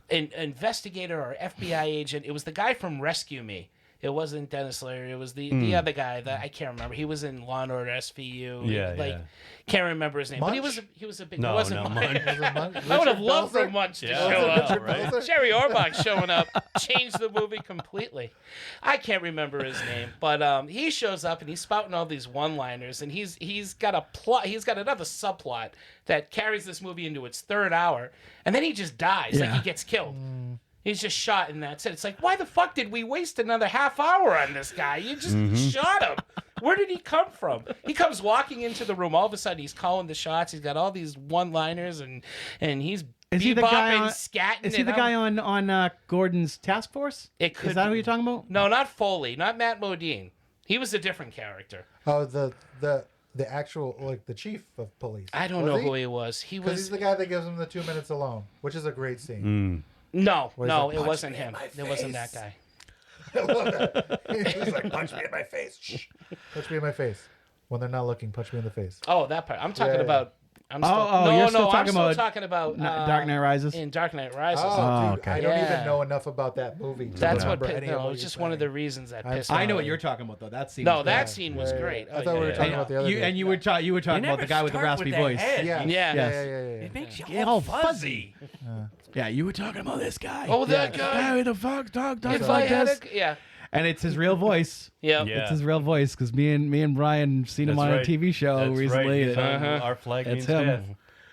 investigator or FBI agent. It was the guy from Rescue Me. It wasn't Dennis Leary. It was the other guy that I can't remember. He was in Law and Order SVU. Yeah, like yeah. can't remember his name. But Munch? he was a big. No, it wasn't not Munch. Munch. Was it Munch? I would have Richard loved for Belzer? Munch to Yeah. show up. Richard right? Belzer? Jerry Orbach showing up changed the movie completely. I can't remember his name, but he shows up and he's spouting all these one-liners, and he's got a plot. He's got another subplot that carries this movie into its third hour, and then he just dies. Like he gets killed. He's just shot, and that's it. It's like, why the fuck did we waste another half hour on this guy? You just shot him. Where did he come from? He comes walking into the room. All of a sudden, he's calling the shots. He's got all these one-liners, and he's Is he the guy bebopping, on? scatting. Is he the guy on Gordon's task force? It could Is that be. who you're talking about? No, not Foley, not Matt Modine. He was a different character. Oh, the actual, like, the chief of police. I don't Was know he? who he was. He Because was he's the guy that gives him the 2 minutes alone, which is a great scene. no, Where's no, that? it Punch wasn't me in him. my It wasn't that face. guy. I love that. He's like, punch me in my face. Shh. Punch me in my face. When they're not looking, punch me in the face. Oh, that part. I'm talking Yeah, yeah. about I'm still, you're still I'm talking still about talking about Dark Knight Rises? In Dark Knight Rises. Oh, dude, okay. I don't Yeah. even know enough about that movie. to That's what remember any of no, what it's you're just one of saying. the reasons that I'm pissed I me know off. what you're talking about though. That scene. No, was that bad. scene was great. I thought we were talking about the other. You were talking about the guy with the raspy voice. Yeah. Yeah. Yeah. It makes you Get all all fuzzy. Yeah, you were talking about this guy. Oh, that The guy. guy with the fuck talk If I like had this. yeah. And it's his real voice. Yeah. It's his real voice because me and Brian seen him That's on right. a TV show That's recently. right. He's on Our Flag It's Means him. Death.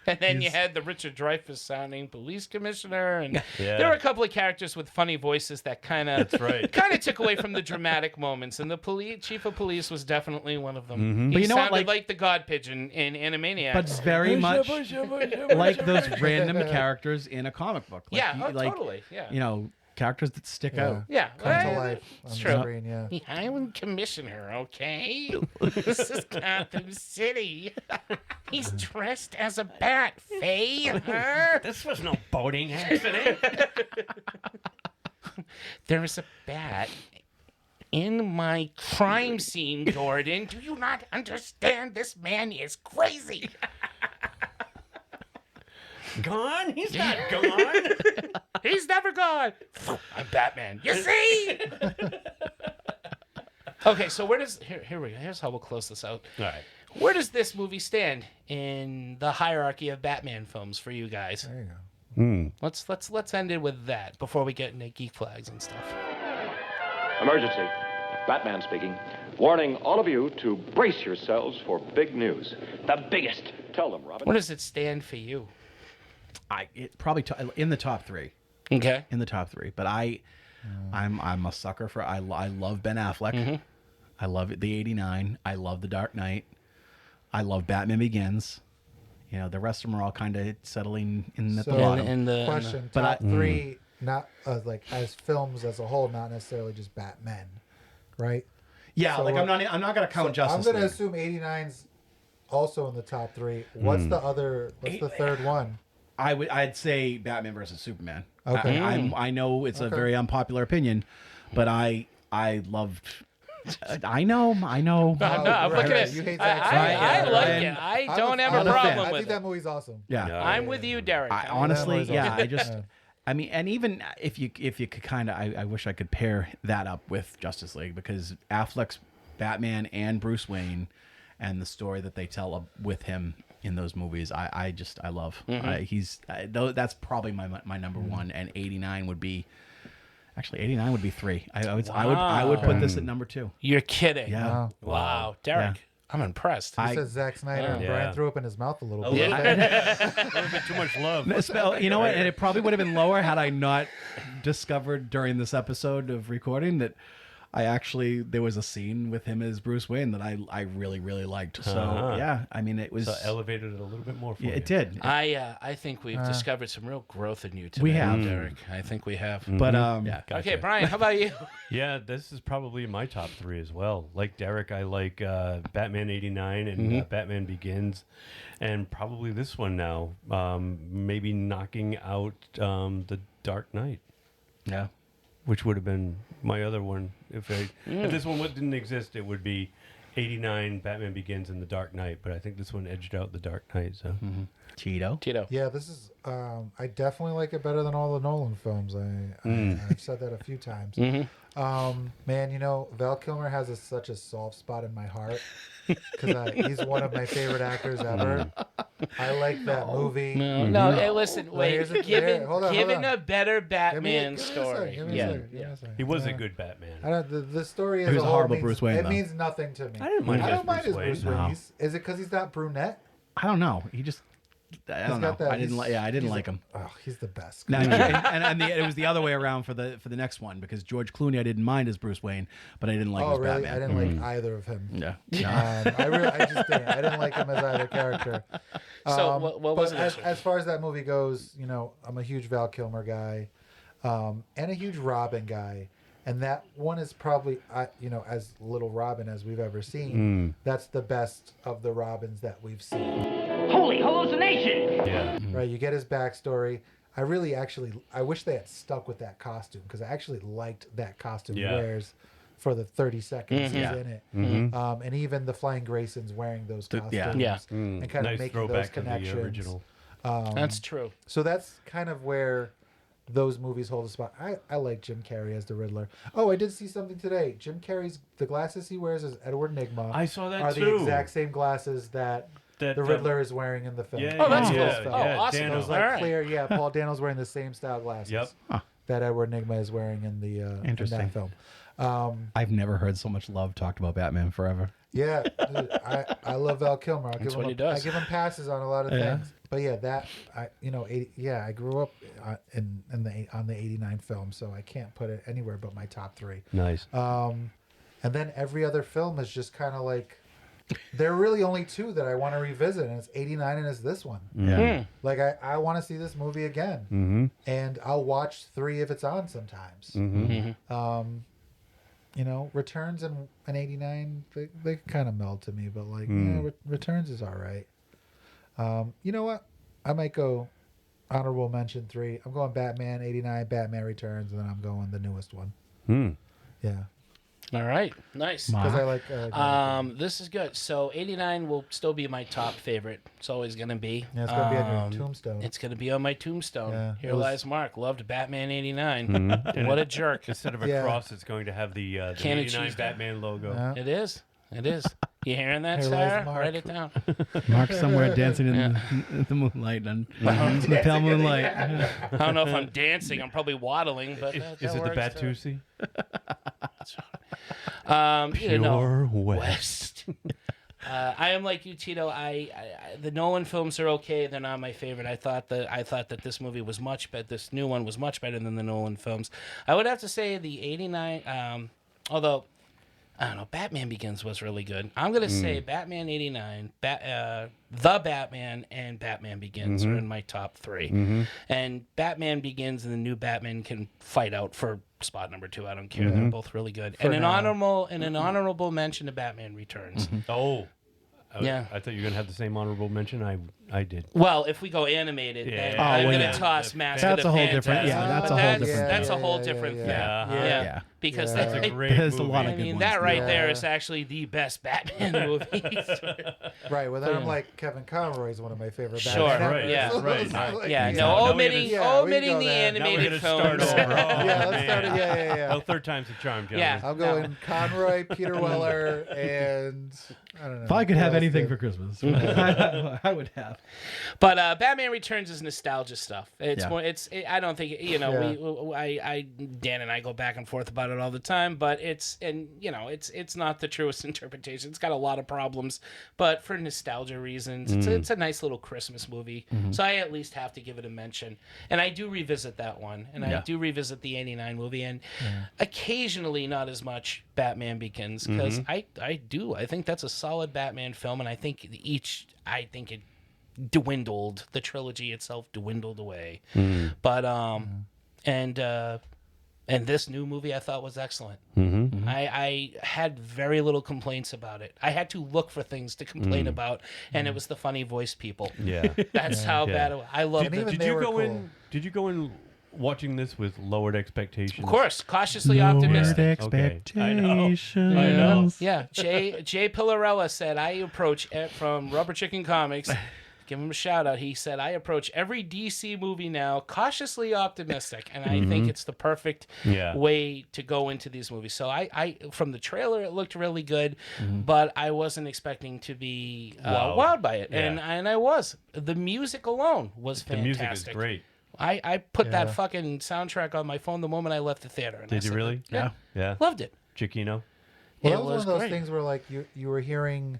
And then you had the Richard Dreyfuss sounding police commissioner, and Yeah. there were a couple of characters with funny voices that kind of took away from the dramatic moments. And the chief of police was definitely one of them. He But you know what, sounded like- like the God Pigeon in Animaniacs. But very much like those random characters in a comic book. Like, Yeah, totally, yeah. You know, characters that stick out. Yeah, Come to life on it's the true. screen, yeah. I'm commissioner, okay? This is Gotham City. He's dressed as a bat, Faye. Huh? This was no boating accident. There's a bat in my crime scene, Gordon. Do you not understand? This man is crazy. Gone? He's not gone. He's never gone. I'm Batman. You see? Okay, so where does here we go. Here's how we'll close this out. All right. Where does this movie stand in the hierarchy of Batman films for you guys? There you go. Let's end it with that before we get into geek flags and stuff. Emergency. Batman speaking. Warning all of you to brace yourselves for big news. The biggest. Tell them, Robin. Where does it stand for you? Probably in the top three. Okay. In the top three, but I'm a sucker for. I love Ben Affleck. Mm-hmm. I love the '89. I love The Dark Knight. I love Batman Begins. You know, the rest of them are all kind of settling in at the bottom. Question: but top three, not like as films as a whole, not necessarily just Batman, right? Yeah, So like I'm not gonna count Justice I'm gonna League. assume 89's also in the top three. What's the other? What's the third one? I'd say Batman versus Superman. Okay. I know it's a very unpopular opinion, but I loved. I know. No, I'm looking at You hate I Zack like Snyder. it. I I'm don't a- have I'm a a fan. problem I with think that it. movie's awesome. Yeah. I'm with you, Derek. I honestly, movie's yeah. awesome. I just, Yeah. I mean, and even if you could kind of, I wish I could pair that up with Justice League because Affleck's Batman and Bruce Wayne, and the story that they tell with him in those movies, I love. That's probably my number one, and 89 would be. Actually, 89 would be 3. I would put this at number 2. You're kidding. Yeah. Wow, Derek. Yeah. I'm impressed. He says Zack Snyder and Brian threw up in his mouth a little bit. A little bit too much love. You know what? And it probably would have been lower had I not discovered during this episode of recording that there was a scene with him as Bruce Wayne that I really, really liked. So yeah, I mean, it was elevated it a little bit more for you. It did. I think we've discovered some real growth in you today, We have. Derek. I think we have. But Yeah, gotcha. Okay, Brian, how about you? Yeah, this is probably my top 3 as well. Like Derek, I like Batman '89 and Batman Begins, and probably this one now. Maybe knocking out The Dark Knight. Yeah. Which would have been my other one. If this one didn't exist, it would be '89, Batman Begins, and The Dark Knight. But I think this one edged out The Dark Knight. So Tito. Yeah, this is. I definitely like it better than all the Nolan films. I've said that a few times. Man, you know, Val Kilmer has such a soft spot in my heart because he's one of my favorite actors ever. I like that movie. No, hey, listen, wait. Hold on. Given a better Give Batman me a story. second, Yeah. give me a second. he was a good Batman. I don't, the story as He was a a whole horrible means, Bruce Wayne, it though. means nothing to me. I didn't mind his Bruce Wayne. No. Is it because he's not brunette? I don't know. He just. I don't know. got that- I didn't. I didn't he's like him. Oh, he's the best. No, and it was the other way around for the next one because George Clooney I didn't mind as Bruce Wayne, but I didn't like him Oh, as really? Batman. I didn't like either of him. Yeah. I just didn't. I didn't like him as either character. So what was but it? as far as that movie goes, you know, I'm a huge Val Kilmer guy, and a huge Robin guy, and that one is probably, you know, as little Robin as we've ever seen. That's the best of the Robins that we've seen. Holy hallucination! Yeah. Right? You get his backstory. I wish they had stuck with that costume because I actually liked that costume he Yeah. wears for the 30 seconds he's Yeah. in it. Mhm. And even the Flying Graysons wearing those costumes Yeah. and kind Nice of making throwback those to the connections. original. That's true. So that's kind of where those movies hold a spot. I like Jim Carrey as the Riddler. Oh, I did see something today. Jim Carrey's the glasses he wears as Edward Nygma I saw that are too. the exact same glasses that the Riddler is wearing in the film. Yeah, Oh, that's cool. yeah, Oh, yeah, awesome. Dano. Those like All right. clear, yeah. Paul Dano's wearing the same style glasses. Yep. That Edward Nygma is wearing in the in Interesting. that film. I've never heard so much love talked about Batman forever. Yeah, dude, I love Val Kilmer. That's what he does. I give him passes on a lot of Yeah. things. But yeah, that I I grew up on the '89 film, so I can't put it anywhere but my top 3. Nice. And then every other film is just kind of like there are really only 2 that I want to revisit, and it's '89 and it's this one. Yeah. Like I want to see this movie again, Mm-hmm. and I'll watch 3 if it's on sometimes. Mm-hmm. Returns and '89 they kind of meld to me, but like Returns is all right. You know what? I might go honorable mention 3. I'm going Batman '89, Batman Returns, and then I'm going the newest one. Yeah, All right. Nice. because I like. This is good. So 89 will still be my top favorite. It's always going to be. Yeah, it's gonna be on your tombstone. It's going to be on my tombstone. Yeah, Here it was- lies Mark. Loved Batman 89. Mhm. What a jerk. Instead of a Yeah. cross, it's going to have the Can it 89 choose that? Batman logo. Yeah. It is. It is. You hearing that, Here lies Sarah? Mark. Write it down. Mark somewhere dancing in the moonlight and the pale moonlight. I don't know if I'm dancing. I'm probably waddling, but that Is it the works too. Batusi? Pure West. I am like you, Tito. I the Nolan films are okay. They're not my favorite. I thought that this movie was much better. This new one was much better than the Nolan films. I would have to say the '89. Although I don't know, Batman Begins was really good. I'm gonna say Batman '89, The Batman, and Batman Begins are in my top 3. And Batman Begins and the new Batman can fight out for spot number 2. I don't care. They're both really good. For And now. an honorable mention to Batman Returns. Oh. Yeah. I thought you were going to have the same honorable mention. I did. Well, if we go animated, then Yeah. I'm Oh, going yeah. to toss Mask That's of the a whole different- Phantasm. yeah, that's But a whole different That's thing. a whole Yeah, different yeah, thing. yeah. Yeah. Because Yeah. That's a great There's a movie. lot of I good mean, ones. that right Yeah. there is actually the best Batman movie. Right. Well, then I'm like Kevin Conroy is one of my favorite. Sure, Batman right, actors. yeah. So right. it's like- Yeah, Yeah. no, Now we omitting gotta- omitting Yeah, we the go there. Now we're animated going to start films. over. Oh, Yeah, let's start it. man. Yeah. Well, third time's a charm, John. Yeah. I'm going Conroy, Peter Weller, and I don't know. If I could who have else anything did- for Christmas, I would have. But Batman Returns is nostalgia stuff. It's Yeah. more. I don't think Dan and I go back and forth about it all the time. But it's not the truest interpretation. It's got a lot of problems. But for nostalgia reasons, it's a nice little Christmas movie. So I at least have to give it a mention. And I do revisit that one, and I do revisit the '89 movie, and occasionally not as much Batman Begins because I think that's a solid Batman film, and I think it dwindled. The trilogy itself dwindled away. But and this new movie I thought was excellent. I had very little complaints about it. I had to look for things to complain about, and it was the funny voice people. Yeah. That's how bad it was. I loved And it. even Did they you were go cool. in? Did you go in watching this with lowered expectations? Of course, cautiously optimistic. Okay. I know. Yeah, Jay Pillarella said, I approach it from Rubber Chicken Comics. Give him a shout out. He said, I approach every DC movie now cautiously optimistic. And I think it's the perfect way to go into these movies. So I from the trailer, it looked really good, but I wasn't expecting to be wowed by it. Yeah. And I was. The music alone was The fantastic. music is great. I put that fucking soundtrack on my phone the moment I left the theater. And I Did you said, really? Yeah. Yeah. Loved it. Chiquino. Well, It that was one was of those great. things where like you were hearing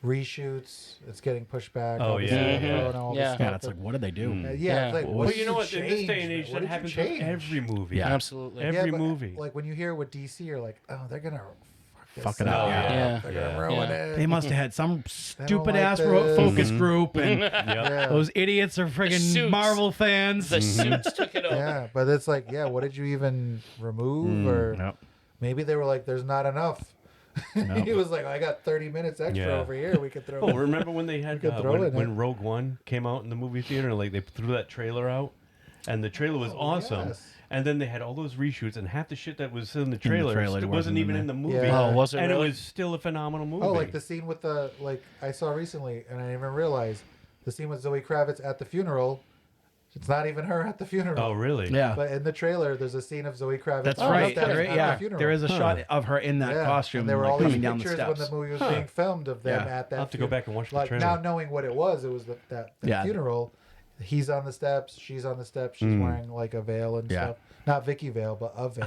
reshoots. It's getting pushed back. Oh, obviously, yeah, with yeah. Pro and all this Yeah. stuff, Yeah, it's like, what did they do? yeah, it's like, Well, what you know did what? In this day and age, What that did you happens with change? every movie. Yeah. Absolutely. Every but, movie. Like when you hear with DC, you're like, oh, they're gonna Fuck it this up. up. Yeah. They're Yeah. gonna ruin Yeah. it. They must have had some stupid ass like this. focus group, and Yeah. those idiots are friggin' suits. Marvel fans. The suits took it over. Yeah, but it's like, yeah, what did you even remove? Or Nope. maybe they were like, there's not enough. He was like, I got 30 minutes extra Yeah. over here. We could throw. Oh, remember when they had could throw it in. when Rogue One came out in the movie theater? Like they threw that trailer out, and the trailer was awesome. yes. And then they had all those reshoots, and half the shit that was in the trailer, trailer wasn't even in the movie. Yeah. Oh, was it And really? it was still a phenomenal movie. Oh, like the scene with the I saw recently, and I didn't even realize the scene with Zoe Kravitz at the funeral. It's not even her at the funeral. Oh, really? Yeah. But in the trailer, there's a scene of Zoe Kravitz. That's on the right. steps There, at yeah, the funeral. there is a shot of her in that Yeah. costume, And there were like all these coming down the pictures steps. when the movie was being filmed of them Yeah. at that. I'll have to go back and watch the like trailer. now knowing what it was that Yeah. funeral. He's on the steps. She's on the steps. She's wearing like a veil and Yeah. stuff. Not Vicky Vale, but a veil.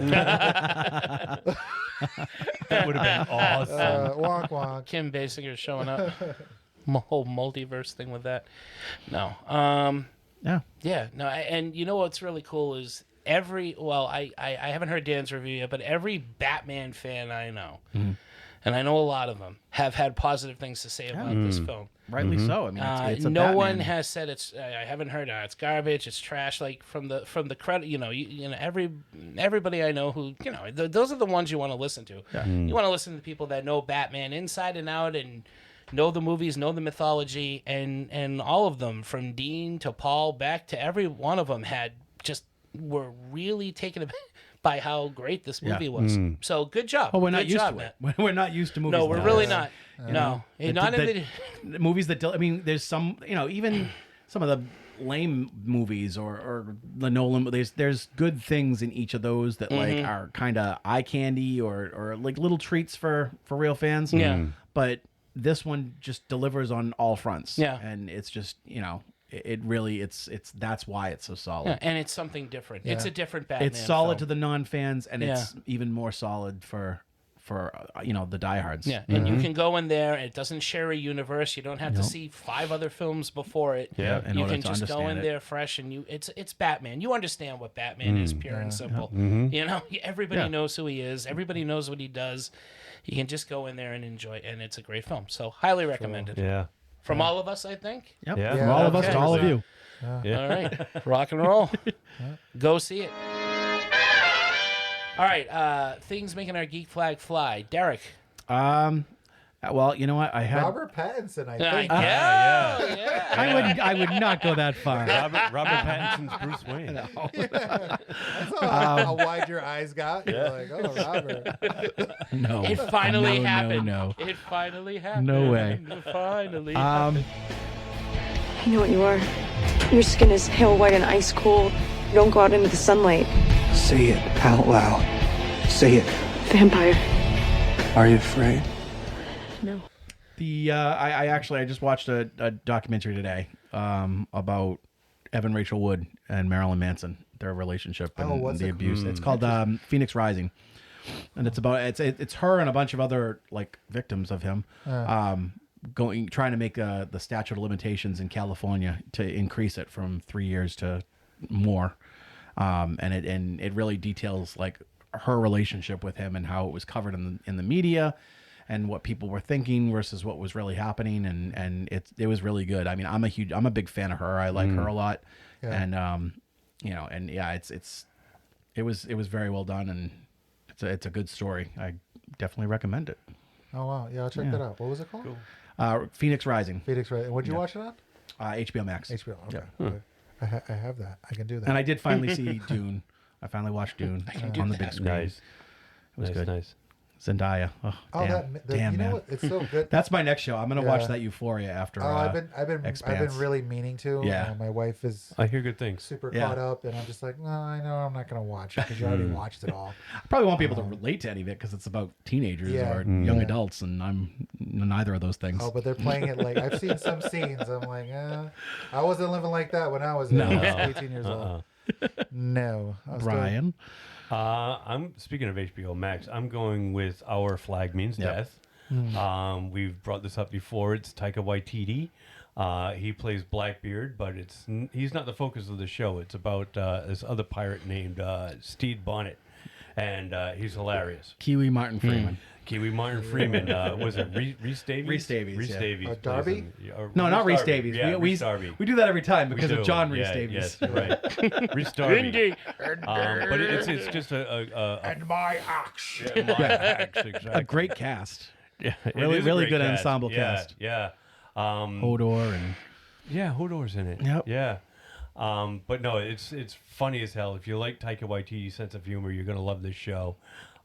That would have been awesome. Wonk wonk. Kim Basinger showing up. Whole multiverse thing with that. No. Yeah. No. And you know what's really cool is I haven't heard Dan's review yet, but every Batman fan I know, and I know a lot of them, have had positive things to say about this film. Rightly so. I mean, it's a no Batman. one has said it's. I haven't heard it's garbage. It's trash. Like from the credit, you know, everybody I know who those are the ones you want to listen to. Yeah. You want to listen to people that know Batman inside and out and know the movies, know the mythology, and all of them from Dean to Paul back to every one of them were really taken aback by how great this movie was. So good job. Oh, we're not Good used job, to it. Matt. We're not used to movies. No, we're like really this. not. No, not in the movies that I mean, there's some, even some of the lame movies or the Nolan. There's good things in each of those that like are kind of eye candy or like little treats for real fans. Yeah. But this one just delivers on all fronts. Yeah. And it's just it really it's that's why it's so solid. Yeah, and it's something different. It's a different Batman. It's solid film. to the non-fans, and it's even more solid for the diehards. Yeah, and you can go in there. It doesn't share a universe. You don't have to see 5 other films before it. Yeah, in you order can to just go in understand it. there fresh, and it's Batman. You understand what Batman is, pure and simple. Everybody knows who he is. Everybody knows what he does. You can just go in there and enjoy it, and it's a great film. So highly recommended. Yeah. From all of us, I think. Yep. Yeah. From all of us Okay. to all of you. Yeah. All right, rock and roll. Go see it. All right, things making our geek flag fly. Derek. Well, you know what? I had Robert Pattinson, I think. Yeah. I would not go that far. Robert Pattinson's Bruce Wayne. That's how wide your eyes got. You're like, oh, Robert. No. It finally No, happened. No. It finally happened. No way. It finally happened. I know what you are. Your skin is pale white and ice cold. You don't go out into the sunlight. Say it out loud. Say it. Vampire. Are you afraid? No. I just watched a documentary today about Evan Rachel Wood and Marilyn Manson, their relationship and what's the it abuse. It's called Phoenix Rising, and it's about it's her and a bunch of other like victims of him trying to make the statute of limitations in California to increase it from 3 years to more, and it really details like her relationship with him and how it was covered in the media. And what people were thinking versus what was really happening, and it was really good. I mean, I'm a big fan of her. I like her a lot, and it was very well done, and it's a good story. I definitely recommend it. Oh, wow. Yeah, I'll check that out. What was it called? Cool. Phoenix Rising. Phoenix Rising. What'd you watch it on? HBO Max. HBO. Okay. Yeah. I have that. I can do that. And I did finally see Dune. I finally watched Dune on the big screen. Nice. It was good. Nice. Zendaya. Oh, damn, you know man. what? It's so good. That's my next show. I'm gonna watch that Euphoria after. I've been Expanse. really meaning to. Yeah. My wife is. I hear good things. Super caught up, and I'm just like, no, I know I'm not gonna watch it because you already watched it all. I probably won't be able to relate to any of it because it's about teenagers or young adults, and I'm neither of those things. Oh, but they're playing it like I've seen some scenes. I'm like, I wasn't living like that when I was 18 years old. No, Brian. I'm speaking of HBO Max. I'm going with Our Flag Means Death. We've brought this up before. It's Taika Waititi. He plays Blackbeard, but he's not the focus of the show. It's about this other pirate named Stede Bonnet, and he's hilarious. Kiwi Martin Freeman. Kiwi Martin Freeman. Was it Rhys Davies? Rhys Davies. Rhys Davies. Darby? No, not Rhys Davies. Yeah, Rhys we Darby. We do that every time because of do. John Rhys Davies. Yes, right. Rhys Darby. But it's just and my axe. Yeah, my axe, exactly. A great cast. Yeah, really great good cast. ensemble cast. Yeah. Hodor and Hodor's in it. Yep. Yeah. But no, it's funny as hell. If you like Taika Waititi's sense of humor, you're gonna love this show.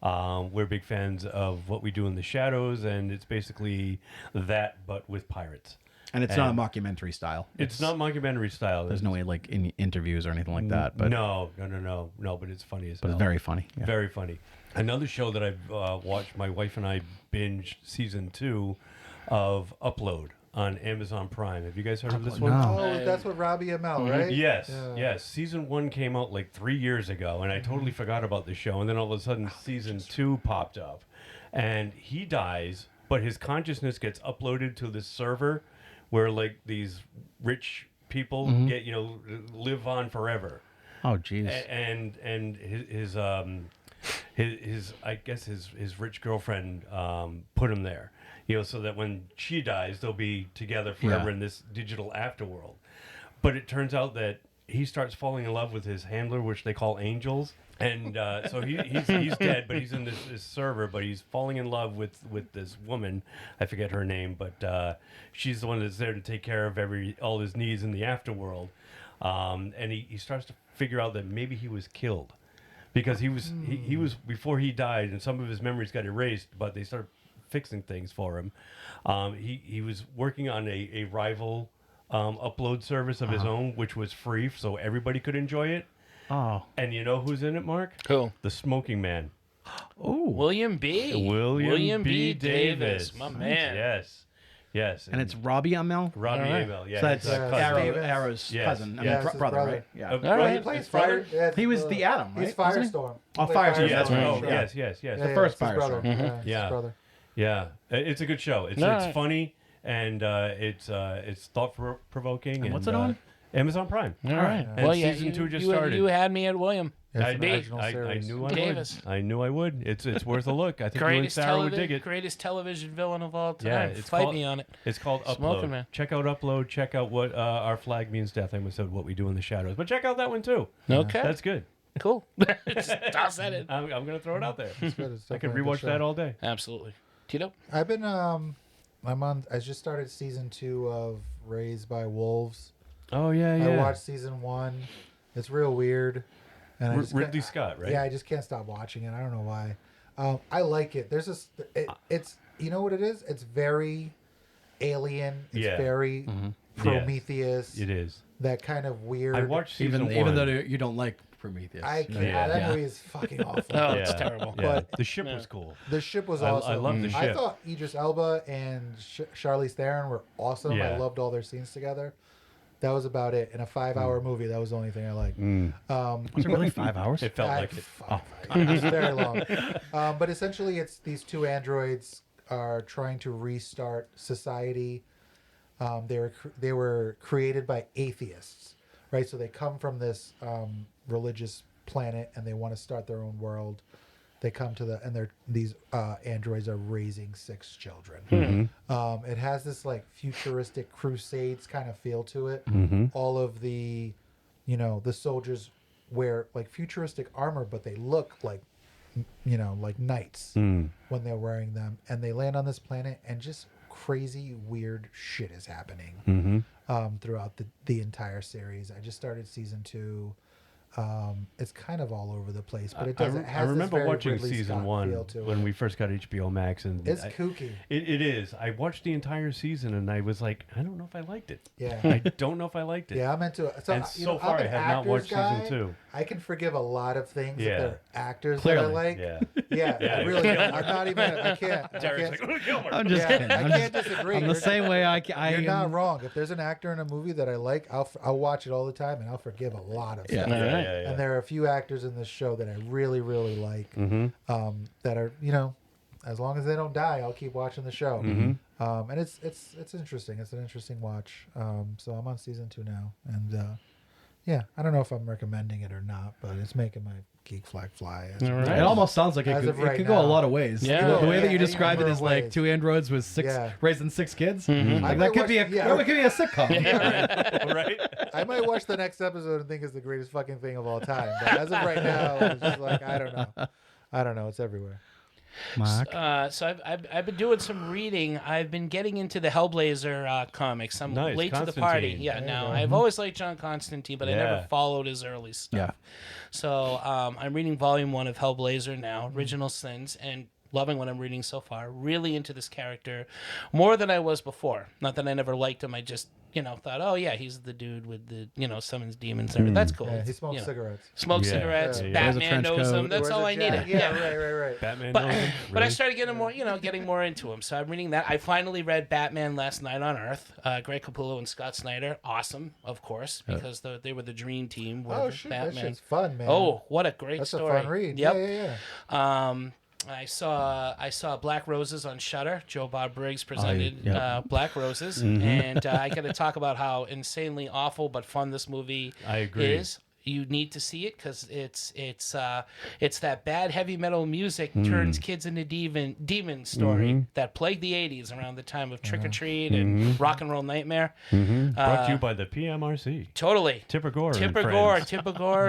We're big fans of What We Do in the Shadows, and it's basically that, but with pirates. And it's not a mockumentary style. It's not mockumentary style. There's no way like in interviews or anything like that. But no. But it's funny as hell. But it's very funny. Yeah. Very funny. Another show that I've watched, my wife and I binged season 2 of Upload on Amazon Prime. Have you guys heard of this one? No. Oh, that's with Robbie Amell, right? Yes, yes. Season 1 came out like 3 years ago, and I totally forgot about the show. And then all of a sudden, season 2 popped up, and he dies, but his consciousness gets uploaded to this server where like these rich people get live on forever. Oh, jeez. And his I guess his rich girlfriend put him there, so that when she dies, they'll be together forever in this digital afterworld. But it turns out that he starts falling in love with his handler, which they call angels, and so he's dead, but he's in this server, but he's falling in love with this woman. I forget her name, but she's the one that's there to take care of all his needs in the afterworld, and he starts to figure out that maybe he was killed. Because he was before he died, and some of his memories got erased, but they started fixing things for him. He was working on a rival upload service of his own, which was free, so everybody could enjoy it. Oh, and you know who's in it, Mark? Who? The Smoking Man. Oh, William B. William B. Davis, my man. Yes, and it's Robbie Amell. Robbie Amell, yeah. So that's Arrow's cousin. I mean, brother, right? Yeah. He plays Fire. He was the Atom, right? He's Firestorm. Oh, Firestorm. That's right. Oh, yes. The first Firestorm. Yeah, it's a good show. It's funny, and it's thought provoking. And what's it on? Amazon Prime. All right. And season 2 just started. You had me at William. I knew I Davis. would. I knew I would. It's worth a look. I think you and Sarah would dig it. Greatest television villain of all time. Yeah, Fight me on it. It's called Smoking Upload. Man. Check out Upload. Check out what Our Flag Means Death. I almost said What We Do in the Shadows, but check out that one too. Okay, that's good. Cool. Just toss that in. I'm going to throw it out there. It's good. It's I can definitely a good rewatch show. that all day. Absolutely. Tito? I've been I just started season 2 of Raised by Wolves. Oh yeah. I watched season 1. It's real weird. And Ridley Scott, right? Yeah, I just can't stop watching it. I don't know why. I like it. There's this. It's you know what it is. It's very Alien. It's very Prometheus. It is that kind of weird. I watched season 1. Even though you don't like Prometheus. I can't. That movie is fucking awful. Oh, it's terrible. Yeah. But the ship was cool. The ship was awesome. I love the ship. I thought Idris Elba and Charlize Theron were awesome. Yeah. I loved all their scenes together. That was about it. In a 5-hour movie, that was the only thing I liked. Was it really 5 hours? It felt like it. It was very long. But essentially, it's these two androids are trying to restart society. They were created by atheists, right? So they come from this religious planet and they want to start their own world. They come to these androids are raising 6 children. It has this like futuristic Crusades kind of feel to it. All of the, the soldiers wear like futuristic armor, but they look like, like knights when they're wearing them. And they land on this planet, and just crazy, weird shit is happening throughout the entire series. I just started season 2. It's kind of all over the place, but it does. It has I remember this very watching Ridley season Scott 1 feel to when it. we first got HBO Max, and It's kooky. It is. I watched the entire season, and I was like, I don't know if I liked it. Yeah. I don't know if I liked it. Yeah, I'm into it. And so far, I have not watched season 2. I can forgive a lot of things if Yeah. they're actors Clearly. that I like. Yeah. Yeah, really. I'm not even. I can't. Derek's like, Gilmore. I'm just kidding. I can't disagree. I'm the same way You're not wrong. If there's an actor in a movie that I like, I'll watch it all the time, and I'll forgive a lot of stuff. Yeah. And there are a few actors in this show that I really, really like. That are, as long as they don't die, I'll keep watching the show. And it's interesting. It's an interesting watch. So I'm on season 2 now, and I don't know if I'm recommending it or not, but it's making my geek flag fly. It almost sounds like it could go a lot of ways. Yeah. The way that you describe it number is of like ways. 2 androids with raising 6 kids. Like, might that could be a watch- that could be a sitcom. Right? I might watch the next episode and think it's the greatest fucking thing of all time. But as of right now, it's just like I don't know. It's everywhere. Mark. So I've been doing some reading. I've been getting into the Hellblazer comics. I'm Nice, late to the party. Constantine. Yeah, There now you go. I've always liked John Constantine, but I never Yeah. followed his early stuff. Yeah. So I'm reading volume 1 of Hellblazer now, Original Sins, and loving what I'm reading so far. Really into this character more than I was before. Not that I never liked him. I just, thought, oh yeah, he's the dude with the, summons demons. That's cool. Yeah, he It's, smokes cigarettes. Smokes Yeah. cigarettes. Yeah, yeah. Wears a Batman trench knows coat. him. That's Wears all a I needed. jacket. Yeah, right. Batman But, knows him? but I Really? started getting more, getting more into him. So I'm reading that. I finally read Batman Last Night on Earth. Greg Capullo and Scott Snyder. Awesome, of course, because they were the dream team with Oh, shoot, Batman. that shit's fun, man. Oh, what a great That's story. a fun read. Yep. Yeah. I saw Black Roses on Shudder. Joe Bob Briggs presented yep. Black Roses, and I got to talk about how insanely awful but fun this movie I agree. is. You need to see it because it's that bad heavy metal music turns kids into demon story that plagued the 80s around the time of Trick or Treat and Rock and Roll Nightmare. Brought to you by the PMRC. Totally. Tipper Gore. Tipper Gore,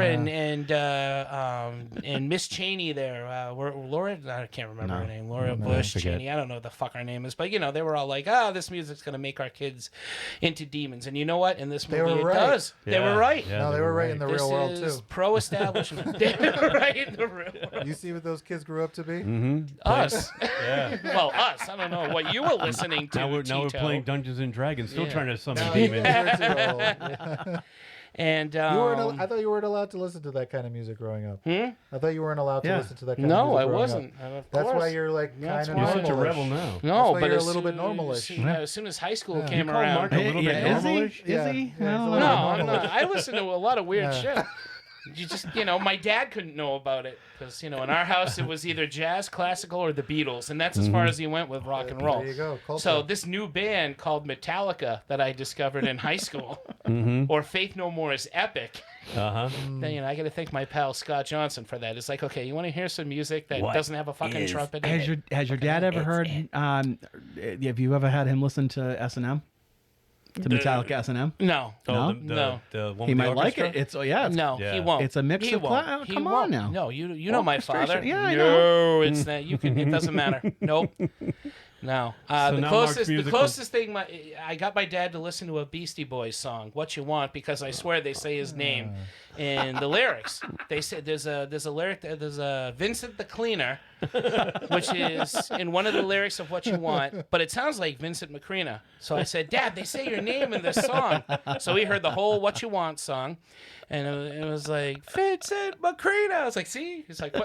and Miss Cheney there. Laura, I can't remember her name. Laura Bush Cheney. I don't know what the fuck her name is, but they were all like, this music's gonna make our kids into demons. And you know what? In this movie, were right. It does. They were right. Yeah, No, they were right in the real world This is too. pro-establishment. They were right in the real world. You see what those kids grew up to be? Us. Yeah. Well, us. I don't know what you were listening to. Now we're Tito. playing Dungeons and Dragons, still Yeah. trying to summon No, demons. you're too old. Yeah. And I thought you weren't allowed to listen to that kind of music growing up. I thought you weren't allowed to Yeah. listen to that kind of No, music I growing wasn't. up. Of That's course. why you're like That's kind of why. You're such a normalish. rebel now. No, That's why but you're a as little bit soon- normalish. As soon as high school Yeah. came You call around, Mark a little bit Is he? normalish? Yeah. Is he? Yeah, I don't he's a know. little No, I'm normalish. not. I listen to a lot of weird Yeah. shit. You just, my dad couldn't know about it because, in our house it was either jazz, classical, or the Beatles, and that's as far as he went with rock and roll. There you go. Culture. So this new band called Metallica that I discovered in high school, or Faith No More's Epic. Uh-huh. Then, I got to thank my pal Scott Johnson for that. It's like, okay, you want to hear some music that What doesn't have a fucking trumpet in Has it? your dad ever heard? Have you ever had him listen to S&M? To Metallica S&M? No. Oh, No. the one He with the might like orchestra? it. It's yeah. No, Yeah. he won't. It's a mix He of won't. cla- He come on won't. now. No, you know my father. Orchestration. Yeah, I no, know. it's not. You can. It doesn't matter. Nope. No. So The now Mark's closest musical- thing I got my dad to listen to a Beastie Boys song, "What You Want," because I swear they say his name in the lyrics. They say there's a lyric there's a Vincent the Cleaner, which is in one of the lyrics of "What You Want," but it sounds like Vincent Macrina. So I said, "Dad, they say your name in this song." So he heard the whole "What You Want" song, and it was like Vincent Macrina. I was like, "See?" He's like,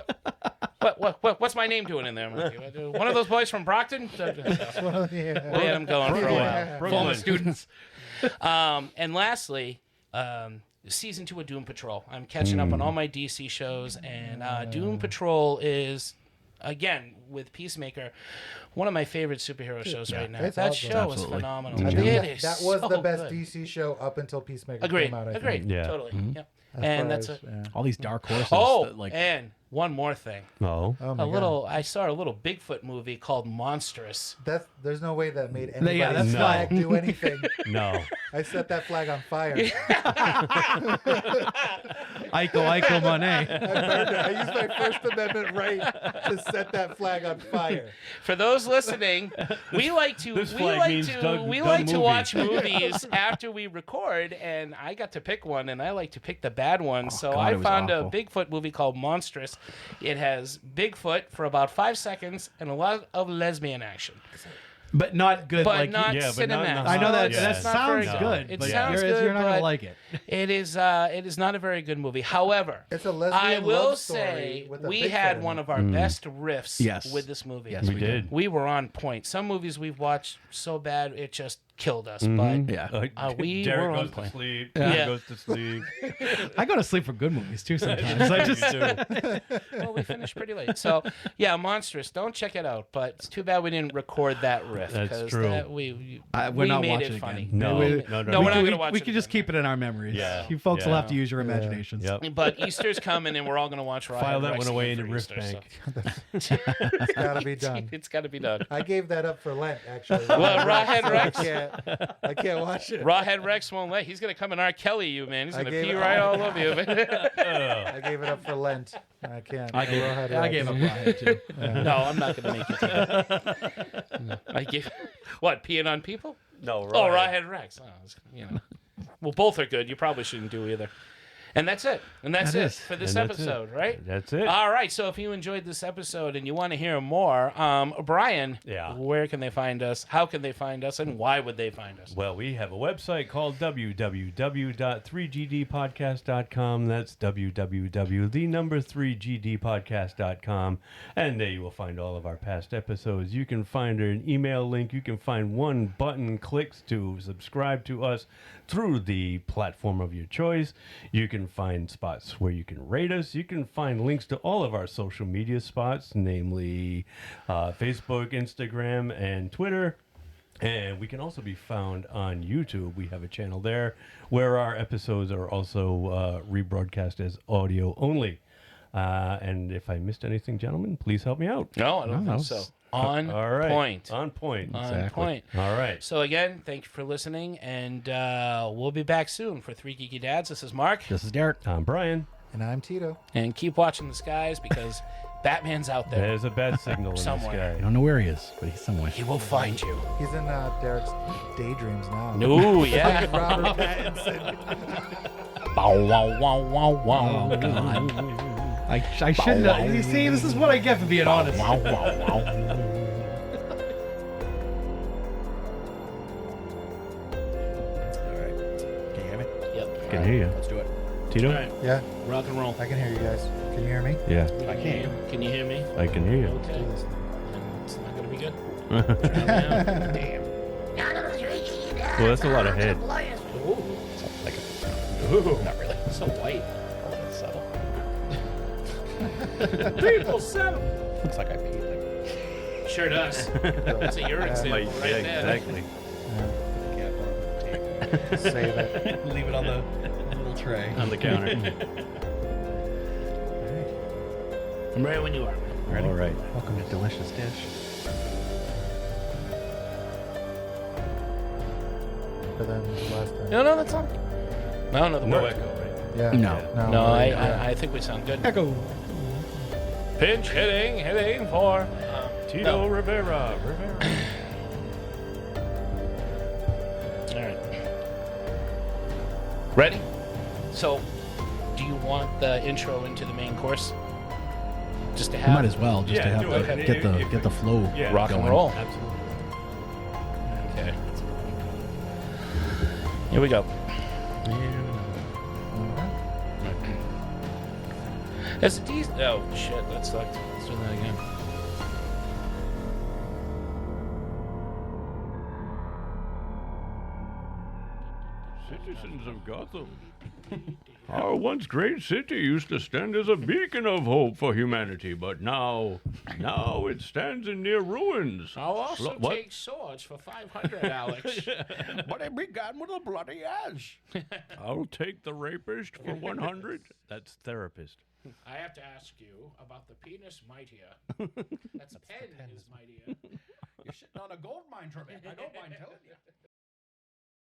what's my name doing in there?" I'm like, "One of those boys from Brockton." We had him going for a while. Former students. And lastly, season 2 of Doom Patrol. I'm catching up on all my DC shows, and Doom Patrol is, again, with Peacemaker, one of my favorite superhero shows right now. it's That awesome. show Absolutely. is phenomenal. I think It that is was so the best good. DC show up until Peacemaker Agreed. came out. I think. Agreed. Yeah. Totally. Yep. As And far that's as- yeah. All these dark horses. Oh, that, like and one more thing. Oh. Oh my A God. little. I saw a little Bigfoot movie called Monstrous. There's no way that made anybody's that's flag no. do anything. No. I set that flag on fire. Ico Monet. I burned it. I used my First Amendment right to set that flag on fire. For those listening, we like to This flag means done movie. watch movies after we record, and I got to pick one, and I like to pick the bad one. So God, it I was found awful. a Bigfoot movie called Monstrous. It has Bigfoot for about 5 seconds and a lot of lesbian action. But not good. But like not Yeah, but not cinematic. enough. I know that Yeah. that It's not very sounds good. good. It but sounds you're good, not gonna but like it. It is not a very good movie. However, It's a lesbian I will love story say with a we Bigfoot had in one it. of our best riffs Yes. with this movie. Yes, We did. We were on point. Some movies we've watched so bad it just killed us, Mm-hmm. but Yeah. we Derek were on goes to point. sleep. Yeah. Derek goes to sleep. I go to sleep for good movies too sometimes. I just Well, we finished pretty late. So, yeah, Monstrous. Don't check it out, but it's too bad we didn't record that riff. That's 'cause true. We we're not made watching it it funny. again. No, We- no, No, no. we're not going to watch we it could just again. keep it in our memories. Yeah. You folks will Yeah. have to use your imaginations. Yep. But Easter's coming, and we're all going to watch Rawhead File that Rex one away again in your for riff Easter, bank. It's gotta be done. It's got to be done. I gave that up for Lent, actually. Well, Rawhead So Rex? I I can't watch it. Rawhead Rex won't let. He's gonna come and R. Kelly you, man. He's I gonna gave pee it- right all over you. I gave it up for Lent. I can't. I gave up Rawhead too. No, I'm not gonna make you take it. I gave what peeing on people? No, Oh, Rawhead Rex. Oh, well, both are good. You probably shouldn't do either. And that's it. And that's That it is. for this And that's episode, it. right? That's it. All right. So if you enjoyed this episode and you want to hear more, Brian, Yeah. where can they find us? How can they find us? And why would they find us? Well, we have a website called www.3gdpodcast.com. That's www.3gdpodcast.com. And there you will find all of our past episodes. You can find an email link. You can find one button clicks to subscribe to us through the platform of your choice. You can find spots where you can rate us. You can find links to all of our social media spots, namely Facebook, Instagram, and Twitter. And we can also be found on YouTube. We have a channel there where our episodes are also rebroadcast as audio only. And if I missed anything, gentlemen, please help me out. No, I don't think so. On All right. point. On point. On point. All right. So again, thank you for listening, and we'll be back soon for 3 Geeky Dads. This is Mark. This is Derek. I'm Brian. And I'm Tito. And keep watching the skies because Batman's out there. There's a bad signal in the Somewhere. I sky. don't know where he is, but he's somewhere. He will find you. He's in Derek's daydreams now. No, yeah. Robert Pattinson. Bow, wow, wow, wow, wow. Oh, God. I shouldn't have. You see, this is what I get for being honest. Wow, wow, wow. Can you hear me? Yep. Can hear you. Let's do it. Tito? All right. Yeah, Rock and roll. I can hear you guys. Can you hear me? Yeah, I can. Can you hear me? I can hear you. Okay. It's not going to be good. Damn. Well, that's a lot of head. Ooh. Like Ooh. Not really. So white. subtle. People settle. Looks like I peed. Sure does. That's a urine sample right there. Exactly. Save it. Leave it on the little tray. On the counter. I'm ready when you are. Ready? All right. Welcome to Delicious Dish. But then last time. No, that's on. No, the No more. echo, right? Yeah. No. No, yeah. I think we sound good. Echo. Pinch hitting for Tito Rivera. All right. Ready? So, do you want the intro into the main course? Just to You have might as well, just to have do it. get the flow Yeah. rock and going. roll. Absolutely. Okay. Here we go. As a D. Oh shit! That sucked. Let's do that again. Citizens of Gotham. Our once great city used to stand as a beacon of hope for humanity, but now it stands in near ruins. I'll also What? take swords for 500, Alex. But it began with a bloody edge. I'll take the rapist for 100. That's therapist. I have to ask you about the penis mightier. That's pen is mightier. You're sitting on a gold mine, Trebek. I don't mind telling you.